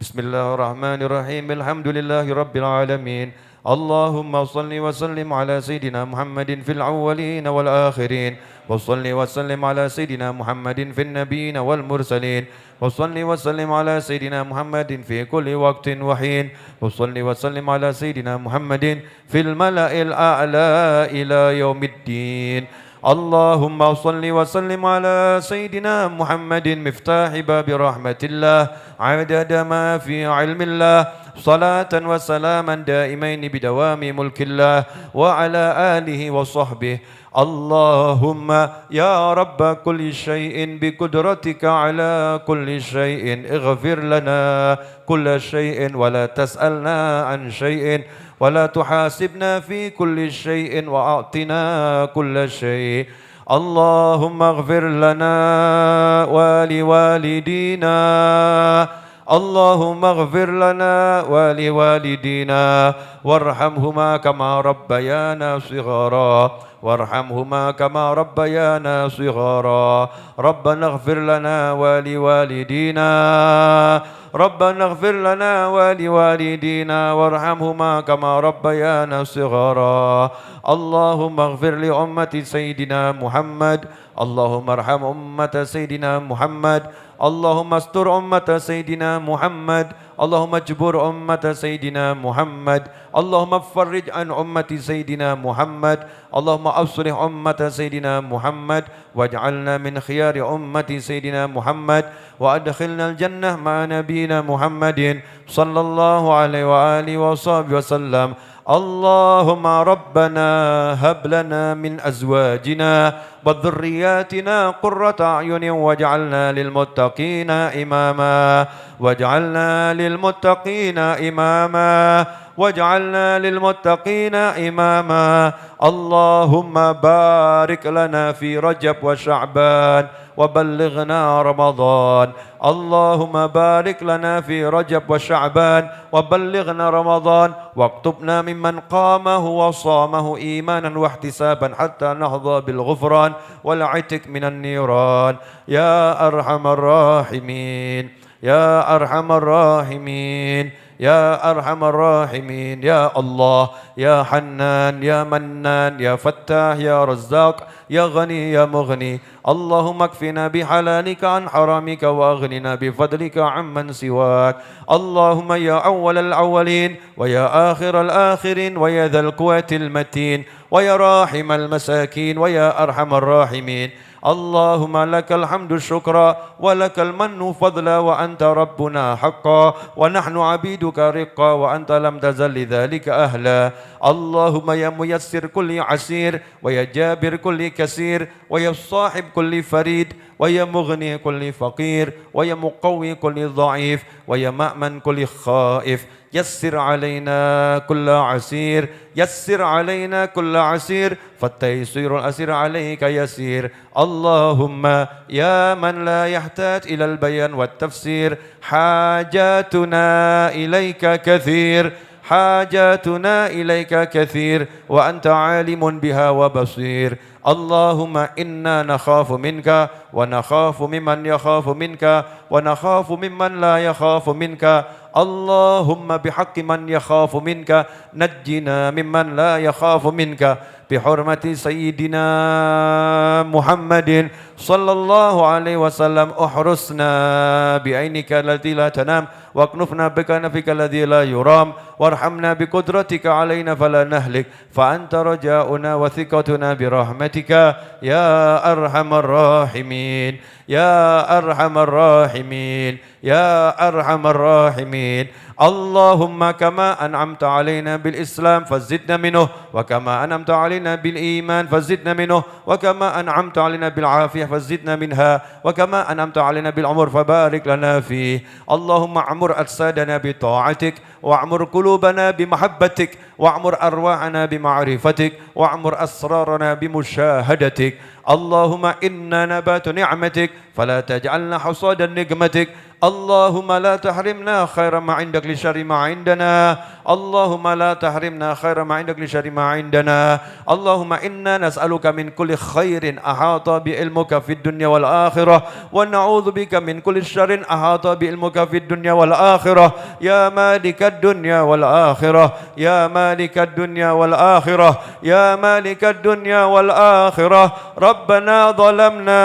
S1: بسم الله الرحمن الرحيم. الحمد لله رب العالمين. اللهم صل وسلم على سيدنا محمد في الأولين والآخرين، وصل وسلم على سيدنا محمد في النبيين والمرسلين، وصل وسلم على سيدنا محمد في كل وقت وحين، وصل وسلم على سيدنا محمد في الملأ الأعلى إلى يوم الدين. اللهم صل وسلم على سيدنا محمد مفتاح باب رحمة الله عدد ما في علم الله، صلاة وسلاما دائمين بدوام ملك الله وعلى آله وصحبه. اللهم يا رب كل شيء بقدرتك على كل شيء اغفر لنا كل شيء ولا تسألنا عن شيء ولا تحاسبنا في كل شيء وأعطنا كل شيء. اللهم اغفر لنا ولوالدينا اللهم اغفر لنا ولوالدينا وارحمهما كما ربيانا صغارا وارحمهما كما ربيانا صغارا. ربنا اغفر لنا ولوالدينا ربنا اغفر لنا ولوالدينا وارحمهما كما ربيانا صغارا. اللهم اغفر لأمة سيدنا محمد اللهم ارحم أمة سيدنا محمد اللهم استر أمة سيدنا محمد اللهم اجبر أمة سيدنا محمد اللهم فرج عن أمة سيدنا محمد اللهم أصلح أمة سيدنا محمد واجعلنا من خيار أمة سيدنا محمد وأدخلنا الجنة مع نبينا محمد صلى الله عليه وآله وصحبه وسلم. اللهم ربنا هب لنا من أزواجنا وذرياتنا قرة أعين واجعلنا للمتقين إماما واجعلنا للمتقين إماما واجعلنا للمتقين إماما. اللهم بارك لنا في رجب وشعبان وبلغنا رمضان. اللهم بارك لنا في رجب وشعبان وبلغنا رمضان واكتبنا ممن قامه وصامه إيمانا واحتسابا حتى نحظى بالغفران والعتق من النيران يا أرحم الراحمين يا أرحم الراحمين يا أرحم الراحمين. يا الله يا حنان يا منان يا فتاح يا رزاق يا غني يا مغني. اللهم اكفنا بحلالك عن حرامك وأغننا بفضلك عمن سواك. اللهم يا أول الأولين ويا آخر الآخرين ويا ذا القوة المتين ويا راحم المساكين ويا أرحم الراحمين. اللهم لك الحمد شكرا ولك المن فضلا وأنت ربنا حقا ونحن عبيدك رقا وأنت لم تزل لذلك أهلا. اللهم يا ميسر كل عسير ويا جابر كل كسير ويا صاحب كل فريد ويا مغني كل فقير ويا مقوي كل ضعيف ويا مأمن كل خائف يسر علينا كل عسير يسر علينا كل عسير فالتيسير الأسير عليك يسير. اللهم يا من لا يحتاج إلى البيان والتفسير حاجاتنا إليك كثير حاجاتنا إليك كثير وأنت عالم بها وبصير. اللهم إنا نخاف منك ونخاف ممن يخاف منك ونخاف ممن لا يخاف منك. اللهم بحق من يخاف منك نجنا ممن لا يخاف منك بحرمة سيدنا محمد صلى الله عليه وسلم. احرسنا بعينك التي لا تنام واكنفنا بكنفك الذي لا يرام وارحمنا بقدرتك علينا فلا نهلك فأنت رجاؤنا وثقتنا برحمتك يا أرحم الراحمين يا أرحم الراحمين يا أرحم الراحمين. اللهم كما أنعمت علينا بالإسلام فزدنا منه وكما أنعمت علينا بالإيمان فزدنا منه وكما أنعمت علينا بالعافية فزدنا منها وكما أنعمت علينا بالعمر فبارك لنا فيه. اللهم اعمر أجسادنا بطاعتك واعمر قلوبنا بمحبتك واعمر أرواحنا بمعرفتك واعمر أسرارنا بمشاهدتك. اللهم إنا نبات نعمتك فلا تجعلنا حصاد نقمتك. اللهم لا تحرمنا خير ما عندك لشر ما عندنا. اللهم لا تحرمنا خير ما عندك لشر ما عندنا. اللهم إنا نسألك من كل خير أحاط بعلمك في الدنيا والآخرة ونعوذ بك من كل شر أحاط بعلمك في الدنيا والآخرة يا مالك الدنيا والآخرة يا مالك الدنيا والآخرة يا مالك الدنيا والآخرة. ربنا ظلمنا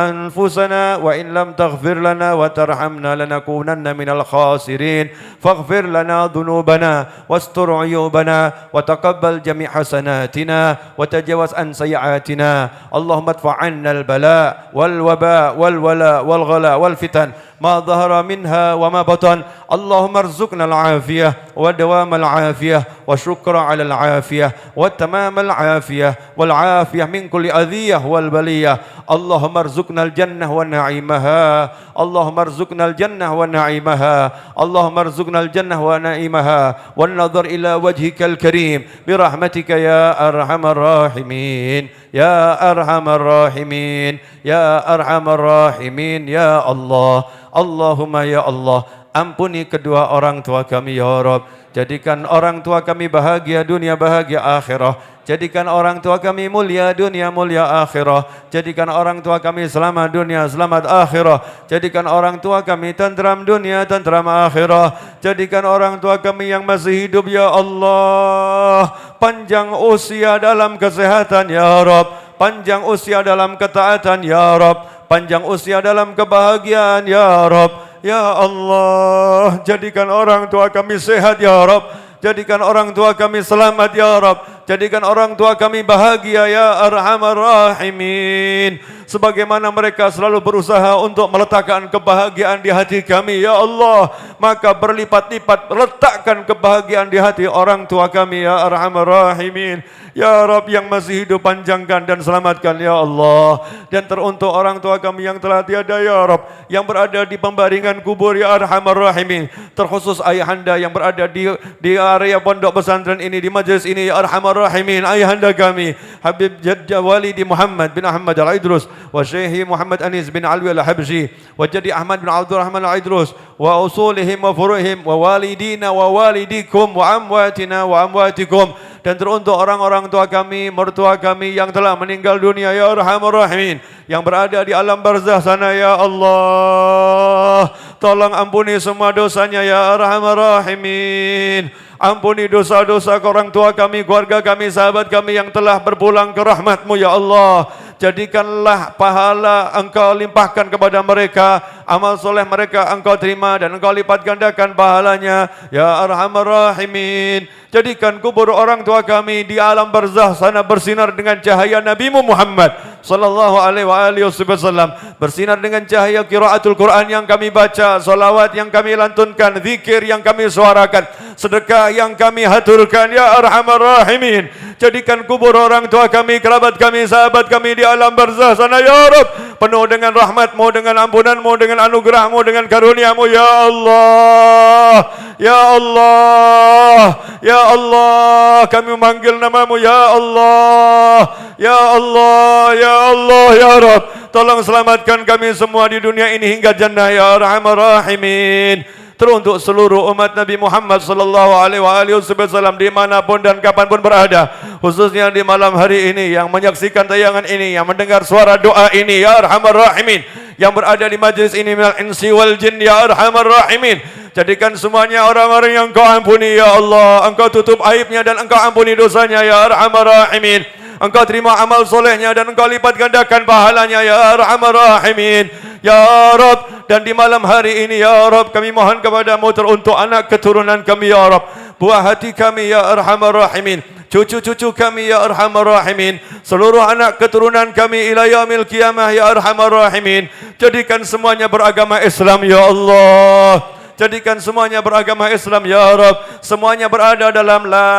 S1: أنفسنا وإن لم تغفر لنا وترحمنا لنكونن من الخاسرين فاغفر لنا ذنوبنا واستر عيوبنا وتقبل جميع حسناتنا وتجاوز عن سيئاتنا. اللهم ادفع عنا البلاء والوباء والولاء والغلاء والفتن ما ظهر منها وما بطن اللهم ارزقنا العافية ودوام العافية والشكر على العافية وتمام العافية والعافية من كل أذية والبلية اللهم ارزقنا الجنة ونعيمها اللهم ارزقنا الجنة ونعيمها اللهم ارزقنا الجنة ونعيمها والنظر إلى وجهك الكريم برحمتك يا أرحم الراحمين يا أرحم الراحمين يا أرحم الراحمين يا الله اللهم يا الله ampuni kedua orang tua kami ya Rabb. Jadikan orang tua kami bahagia dunia, bahagia akhirah. Jadikan orang tua kami mulia dunia, mulia akhirah. Jadikan orang tua kami selamat dunia, selamat akhirah. Jadikan orang tua kami tentram dunia, tentram akhirah. Jadikan orang tua kami yang masih hidup ya Allah, panjang usia dalam kesehatan ya Rabb. Panjang usia dalam ketaatan ya Rabb. Panjang usia dalam kebahagiaan ya Rabb. Ya Allah, jadikan orang tua kami sehat ya Rabb. Jadikan orang tua kami selamat ya Rabb. Jadikan orang tua kami bahagia ya Arhamar Rahimin. Sebagaimana mereka selalu berusaha untuk meletakkan kebahagiaan di hati kami ya Allah, maka berlipat-lipat letakkan kebahagiaan di hati orang tua kami ya Arhamar Rahimin. Ya Rabb, yang masih hidup panjangkan dan selamatkan ya Allah. Dan teruntuk orang tua kami yang telah tiada ya Rabb, yang berada di pembaringan kubur ya Arhamar Rahimin. Terkhusus ayahanda yang berada di area pondok pesantren ini, di majlis ini ya Arhamar Rahimin. Ayahanda kami Habib Jadja Walidi Muhammad bin Ahmad Al-Idrus wa Syekhi Muhammad Anis bin Alwi Al-Habsyi wa Jadi Ahmad bin Abdul Rahman Al-Idrus wa usulihim wa furuhim wa walidina wa walidikum wa amwatina wa amwatikum. Dan teruntuk orang-orang tua kami, mertua kami yang telah meninggal dunia ya Arhamar Rahimin, yang berada di alam barzah sana ya Allah. Tolong ampuni semua dosanya ya Arhamar Rahimin. Ampuni dosa-dosa orang tua kami, keluarga kami, sahabat kami yang telah berpulang ke rahmat-Mu ya Allah. Jadikanlah pahala Engkau limpahkan kepada mereka, amal soleh mereka Engkau terima dan Engkau lipat gandakan pahalanya ya Arhamar Rahimin. Jadikan kubur orang tua kami di alam barzah sana bersinar dengan cahaya Nabi Muhammad sallallahu alaihi wasallam, bersinar dengan cahaya qiraatul Quran yang kami baca, salawat yang kami lantunkan, zikir yang kami suarakan, sedekah yang kami haturkan ya Arhamar Rahimin. Jadikan kubur orang tua kami, kerabat kami, sahabat kami di alam barzah sana ya Rabb penuh dengan rahmat-Mu, dengan ampunan-Mu, dengan anugerah-Mu, dengan karunia-Mu ya Allah. Ya Allah, ya Allah, kami memanggil nama-Mu ya Allah. Ya Allah, ya Allah, ya Rabb, tolong selamatkan kami semua di dunia ini hingga jannah ya Arhamar Rahimin. Teruntuk seluruh umat Nabi Muhammad sallallahu alaihi wasallam dimanapun dan kapanpun berada, khususnya di malam hari ini yang menyaksikan tayangan ini, yang mendengar suara doa ini ya Arhamar Rahimin, yang berada di majlis ini minal insi wal jin ya Arhamar Rahimin. Jadikan semuanya orang-orang yang Engkau ampuni ya Allah. Engkau tutup aibnya dan Engkau ampuni dosanya ya Arhamar Rahimin. Engkau terima amal solehnya dan Engkau lipat gandakan pahalanya ya Arhamar Rahimin. Ya Rabb, dan di malam hari ini ya Rabb kami mohon kepadamu teruntuk anak keturunan kami ya Rabb, buah hati kami ya Arhamar Rahimin, cucu-cucu kami ya Arhamar Rahimin, seluruh anak keturunan kami ila yaumil qiyamah ya Arhamar Rahimin. Jadikan semuanya beragama Islam ya Allah. Jadikan semuanya beragama Islam ya Rabb. Semuanya berada dalam la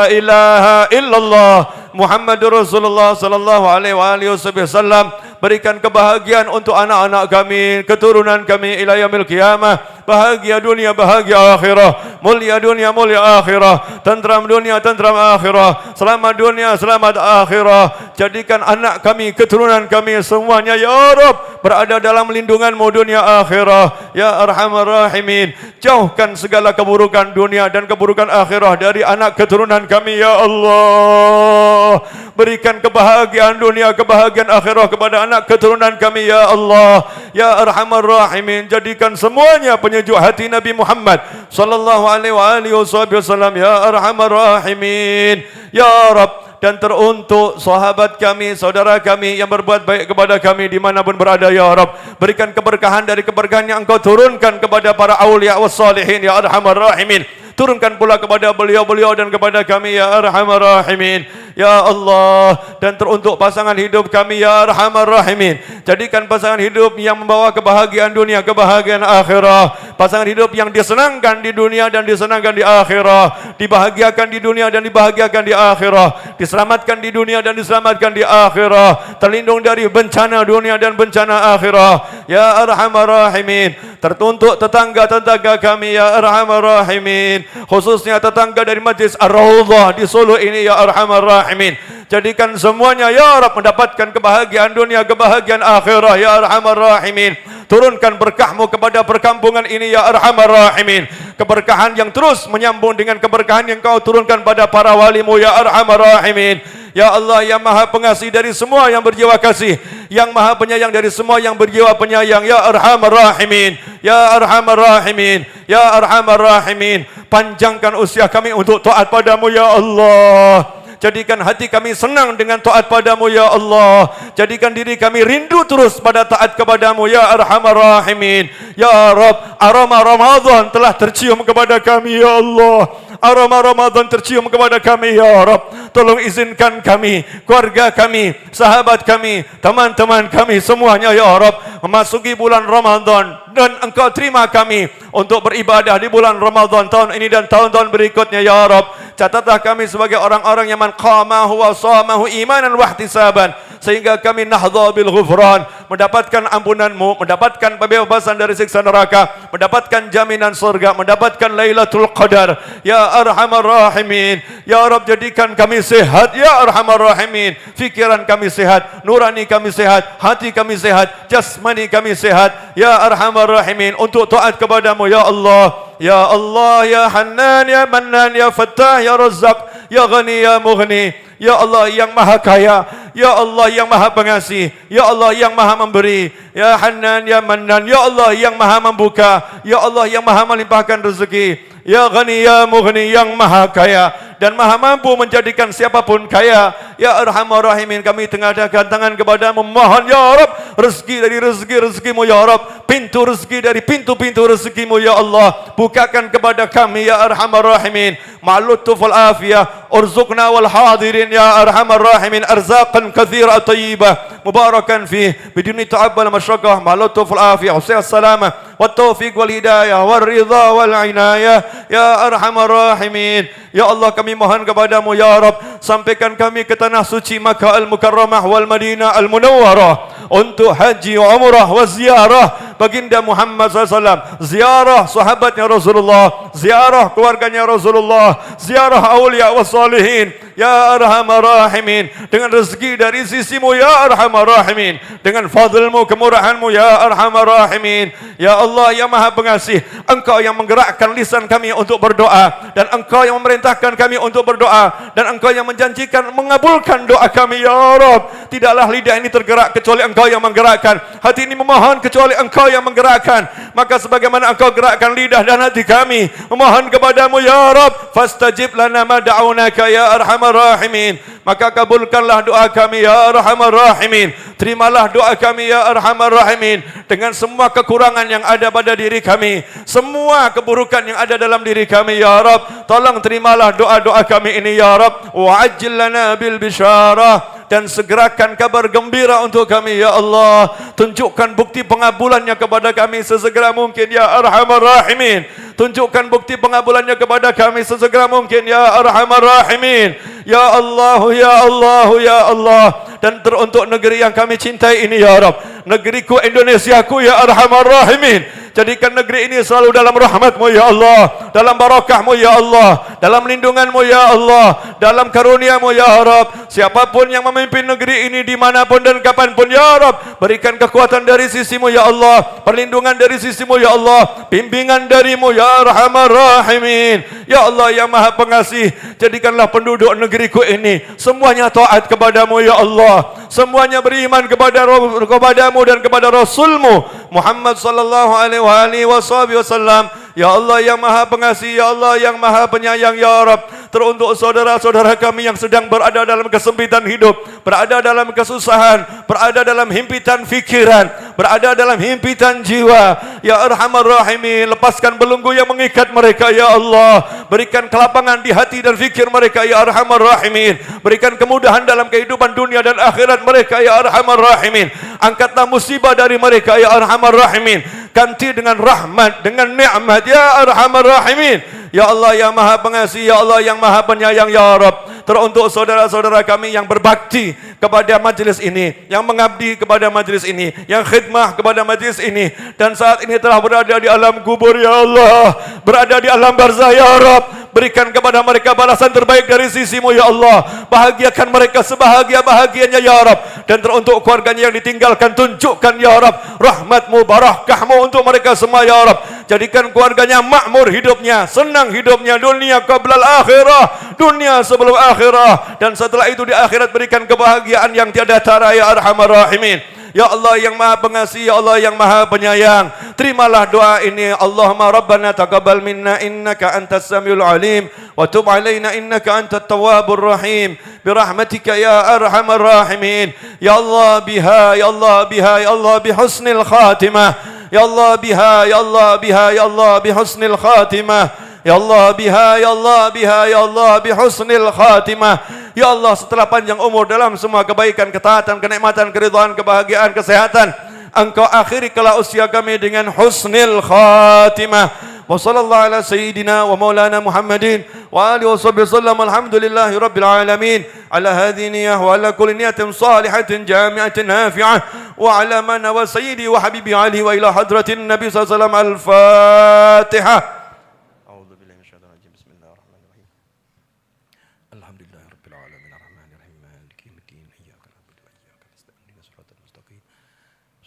S1: ilaha illallah Muhammadur Rasulullah sallallahu alaihi wasallam. Berikan kebahagiaan untuk anak-anak kami, keturunan kami ila yaumil qiyamah. Bahagia dunia, bahagia akhirah. Mulia dunia, mulia akhirah. Tentram dunia, tentram akhirah. Selamat dunia, selamat akhirah. Jadikan anak kami, keturunan kami semuanya ya Rabb berada dalam lindungan-Mu dunia akhirah ya Arhamar Rahimin. Jauhkan segala keburukan dunia dan keburukan akhirah dari anak keturunan kami ya Allah. Berikan kebahagiaan dunia, kebahagiaan akhirah kepada anak keturunan kami ya Allah ya Arhamar Rahimin. Jadikan semuanya penyejuk hati Nabi Muhammad sallallahu alaihi wasallam ya Arhamar Rahimin ya Rabb. Dan teruntuk sahabat kami, saudara kami yang berbuat baik kepada kami dimanapun berada ya Rabb, berikan keberkahan dari keberkahan yang Engkau turunkan kepada para awliya was salihin ya Arhamar Rahimin. Turunkan pula kepada beliau-beliau dan kepada kami ya Arhamar Rahimin. ya Allah. Dan teruntuk pasangan hidup kami ya Arhamar Rahimin, jadikan pasangan hidup yang membawa kebahagiaan dunia, kebahagiaan akhirah. Pasangan hidup yang disenangkan di dunia dan disenangkan di akhirah, dibahagiakan di dunia dan dibahagiakan di akhirah, diselamatkan di dunia dan diselamatkan di akhirah, terlindung dari bencana dunia dan bencana akhirah ya Arhamar Rahimin. Tertuntuk tetangga-tetangga kami ya Arhamar Rahimin, khususnya tetangga dari Majlis Ar-Raudhah di Solo ini ya Arhamar Rahimin. Jadikan semuanya ya Rabb mendapatkan kebahagiaan dunia, kebahagiaan akhirah ya Arhamar Rahimin. Turunkan berkah-Mu kepada perkampungan ini ya Arhamar Rahimin. Keberkahan yang terus menyambung dengan keberkahan yang Kau turunkan pada para wali-Mu ya Arhamar Rahimin. Ya Allah yang Maha Pengasih dari semua yang berjiwa kasih, yang Maha Penyayang dari semua yang berjiwa penyayang ya Arhamar Rahimin, ya Arhamar Rahimin, ya Arhamar Rahimin. Panjangkan usia kami untuk taat padamu ya Allah. Jadikan hati kami senang dengan taat padamu ya Allah. Jadikan diri kami rindu terus pada taat kepadamu ya Arhamar Rahimin. Ya Rabb, aroma Ramadan telah tercium kepada kami ya Allah. Aroma Ramadan tercium kepada kami ya Rabb. Tolong izinkan kami, keluarga kami, sahabat kami, teman-teman kami semuanya ya Rabb memasuki bulan Ramadan, dan Engkau terima kami untuk beribadah di bulan Ramadan tahun ini dan tahun-tahun berikutnya ya Rabb. Catatlah kami sebagai orang-orang yang man qamahu wa shamahu imanan wa ihtisaban, sehingga kami nahdha bil ghufran, mendapatkan ampunan-Mu, mendapatkan pembebasan dari siksa neraka, mendapatkan jaminan surga, mendapatkan Lailatul Qadar ya Arhamar Rahimin. Ya Rabb, jadikan kami sehat ya Arhamar Rahimin. Fikiran kami sehat, nurani kami sehat, hati kami sehat, jasmani kami sehat ya Arhamar Rahimin, untuk taat kepadamu ya Allah. Ya Allah, ya Hannan, ya Mannan, ya Fattah, ya Razzaq, ya Ghani, ya Mughni. Ya Allah yang Maha Kaya, ya Allah yang Maha Pengasih, ya Allah yang Maha Memberi, ya Hannan, ya Mannan, ya Allah yang Maha Membuka, ya Allah yang Maha melimpahkan rezeki, ya Ghani, ya Mughni, yang Maha Kaya dan Maha mampu menjadikan siapapun kaya. Ya Arhamar Rahimin, kami tengahkan tangan kepadamu, mohon ya Rabb rezeki dari rezeki-rezekimu ya Rabb, pintu rezeki dari pintu-pintu rezekimu ya Allah, bukakan kepada kami ya Arhamar Rahimin. Ma'lutuf wal afiyah urzuqna wal hadirin ya Arhamar Rahimin, arzaqan kathira tayyibah mubarakan fih biduni ta'abbal masyaqqah. Ma'lutuf wal afiyah wa salamah wa taufiq wal hidayah wal ridha wal inayah ya Arhamar Rahimin. Ya Allah, kami mohon kepadamu ya Rabb, sampaikan kami ke tanah suci Makkah Al-Mukarramah wal Madinah Al-Munawwarah untuk haji, umrah wa ziarah baginda Muhammad SAW, ziarah sahabatnya Rasulullah, ziarah keluarganya Rasulullah, ziarah awliya wa salihin ya Arhamar Rahimin, dengan rezeki dari sisimu ya Arhamar Rahimin, dengan fadlmu, kemurahanmu ya Arhamar Rahimin. Ya Allah yang Maha Pengasih, Engkau yang menggerakkan lisan kami untuk berdoa, dan Engkau yang memerintahkan kami untuk berdoa, dan Engkau yang menjanjikan mengabulkan doa kami ya Rabb. Tidaklah lidah ini tergerak kecuali Engkau yang menggerakkan, hati ini memohon kecuali Engkau yang menggerakkan. Maka sebagaimana Engkau gerakkan lidah dan hati kami memohon kepadamu ya Rabb, fastajib lana ma da'unaka ya Arhamar Rahimin, maka kabulkanlah doa kami ya Arhamar Rahimin. Terimalah doa kami ya Arhamar Rahimin, dengan semua kekurangan yang ada pada diri kami, semua keburukan yang ada dalam diri kami ya Rabb. Tolong terimalah doa-doa kami ini ya Rabb. Wa'ajjil lana bil bisyarah, dan segerakan kabar gembira untuk kami ya Allah. Tunjukkan bukti pengabulannya kepada kami sesegera mungkin ya Arhamar Rahimin. Tunjukkan bukti pengabulannya kepada kami sesegera mungkin ya Arhamar Rahimin. Ya Allah, ya Allah, ya Allah. Dan teruntuk negeri yang kami cintai ini ya Rabb, negeriku Indonesiaku ya Arhamar Rahimin, jadikan negeri ini selalu dalam rahmat-Mu ya Allah, dalam barakah-Mu ya Allah, dalam lindungan-Mu ya Allah, dalam karunia-Mu ya Rabb. Siapapun yang memimpin negeri ini dimanapun dan kapanpun ya Rabb, berikan kekuatan dari sisi-Mu ya Allah, perlindungan dari sisi-Mu ya Allah, bimbingan dari-Mu ya Arhamar Rahimin. Ya Allah yang Maha Pengasih, jadikanlah penduduk negeriku ini semuanya taat kepadamu ya Allah, semuanya beriman kepadamu dan kepada Rasul-Mu Muhammad sallallahu alaihi wasallam. Ya Allah yang Maha Pengasih, ya Allah yang Maha Penyayang ya Rabb, teruntuk saudara-saudara kami yang sedang berada dalam kesempitan hidup, berada dalam kesusahan, berada dalam himpitan fikiran, berada dalam himpitan jiwa. Ya Arhamar Rahimin, lepaskan belenggu yang mengikat mereka ya Allah. Berikan kelapangan di hati dan fikir mereka ya Arhamar Rahimin. Berikan kemudahan dalam kehidupan dunia dan akhirat mereka ya Arhamar Rahimin. Angkatlah musibah dari mereka ya Arhamar Rahimin. Ganti dengan rahmat, dengan nikmat ya Arhamar Rahimin. Ya Allah yang Maha Pengasih, ya Allah yang Maha Penyayang ya Rabb. Teruntuk saudara-saudara kami yang berbakti kepada majelis ini, yang mengabdi kepada majelis ini, yang khidmah kepada majelis ini, dan saat ini telah berada di alam kubur ya Allah, berada di alam barzah ya Rabb. Berikan kepada mereka balasan terbaik dari sisimu ya Allah. Bahagiakan mereka sebahagia-bahagianya ya Rabb. Dan teruntuk keluarganya yang ditinggalkan, tunjukkan ya Rabb rahmatmu, barakahmu untuk mereka semua ya Rabb. Jadikan keluarganya makmur hidupnya, senang hidupnya, dunia qablal akhirah, dunia sebelum akhirah, dan setelah itu di akhirat berikan kebahagiaan yang tiada tara ya Arhamar Rahimin. Ya Allah yang Maha Pengasih, ya Allah yang Maha Penyayang, terimalah doa ini. Allahumma Rabbana taqabbal minna innaka antas samiul alim wa tub alaina innaka antat tawwabur rahim birahmatika ya arhamar rahimin. Ya Allah biha, ya Allah biha, ya Allah bihusnil khatimah. Ya Allah biha, ya Allah biha, ya Allah bihusnil khatimah. Ya Allah biha, ya Allah biha, ya Allah bihusnil khatimah. Ya Allah, setelah panjang umur dalam semua kebaikan, ketaatan, kenikmatan, keridhaan, kebahagiaan, kesehatan, Engkau akhiri kala usia kami dengan husnil khatimah. Wa sallallahu ala sayyidina wa maulana Muhammadin wa alihi wa sahbihi sallam. Alhamdulillahi rabbil alamin. Ala hadhihi niyyah wa ala kulli niyatin salihatin jami'atin nafi'ah wa ala man wa sayyidi wa habibi ali wa ila hadratin nabi sallallahu alaihi wasallam. Al-Fatihah.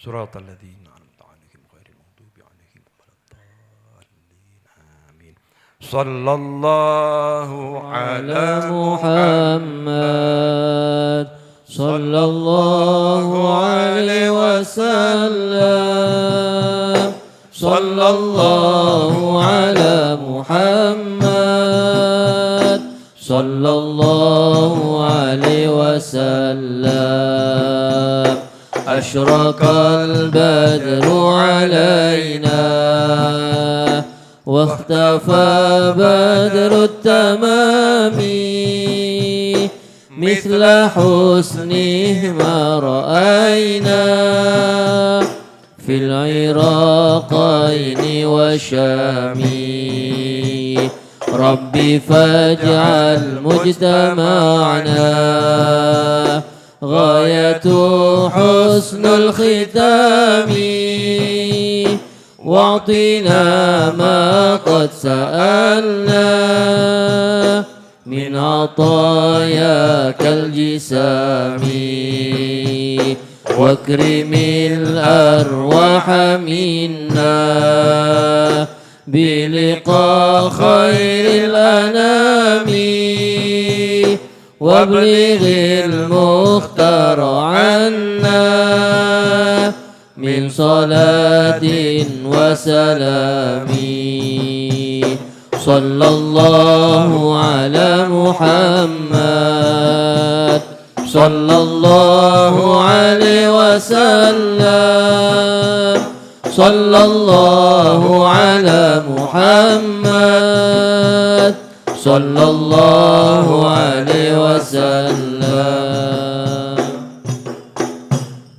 S1: صراط الذين أنعمت عليهم غير المغضوب عليهم ولا الضالين آمين. صلى الله على
S2: محمد صلى الله عليه وسلم. صلى الله على محمد صلى الله عليه وسلم. أشرق البدر علينا واختفى بدر التمام مثل حسنه ما رأينا في العراقين وشام. ربي فاجعل مجتمعنا غاية حسن الختام واعطنا ما قد سألنا من عطاياك الجسام واكرم الأرواح منا بلقاء خير الأنام وابلغ المختار عنا من صلاة وسلام. صلى الله على محمد صلى الله عليه وسلم. صلى الله على محمد صلى الله عليه وسلم.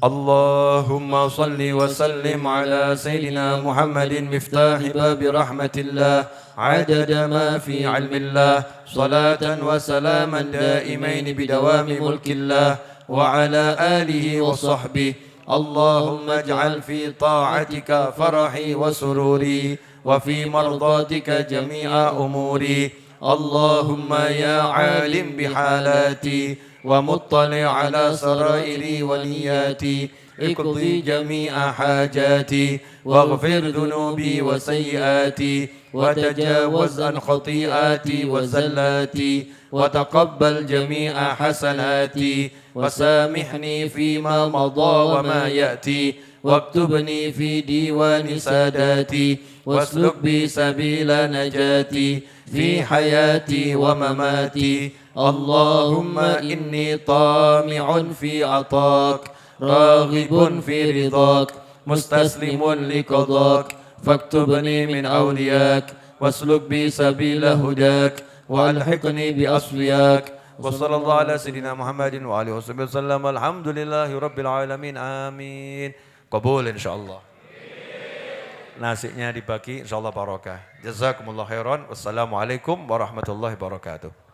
S1: اللهم صل وسلم على سيدنا محمد مفتاح باب رحمة الله عدد ما في علم الله صلاة وسلاما دائمين بدوام ملك الله وعلى آله وصحبه. اللهم اجعل في طاعتك فرحي وسروري وفي مرضاتك جميع أموري. اللهم يا عالم بحالاتي ومطلع على سرائري ونياتي اقضي جميع حاجاتي واغفر ذنوبي وسيئاتي وتجاوز عن خطيئاتي وزلاتي وتقبل جميع حسناتي وسامحني فيما مضى وما يأتي واكتبني في ديوان ساداتي.
S2: واسلك بي سبيل نجاتي في حياتي ومماتي اللهم إني طامع في عطاك راغب في رضاك مستسلم لقضاك فاكتبني من أولياك واسلك بي سبيل هداك وألحقني بأصفياك
S1: وصلى الله على سيدنا محمد وآله وصحبه وسلم الحمد لله رب العالمين آمين قبول insyaallah. Nasinya dibagi insyaallah barokah. Jazakumullah khairan. Wassalamualaikum warahmatullahi wabarakatuh.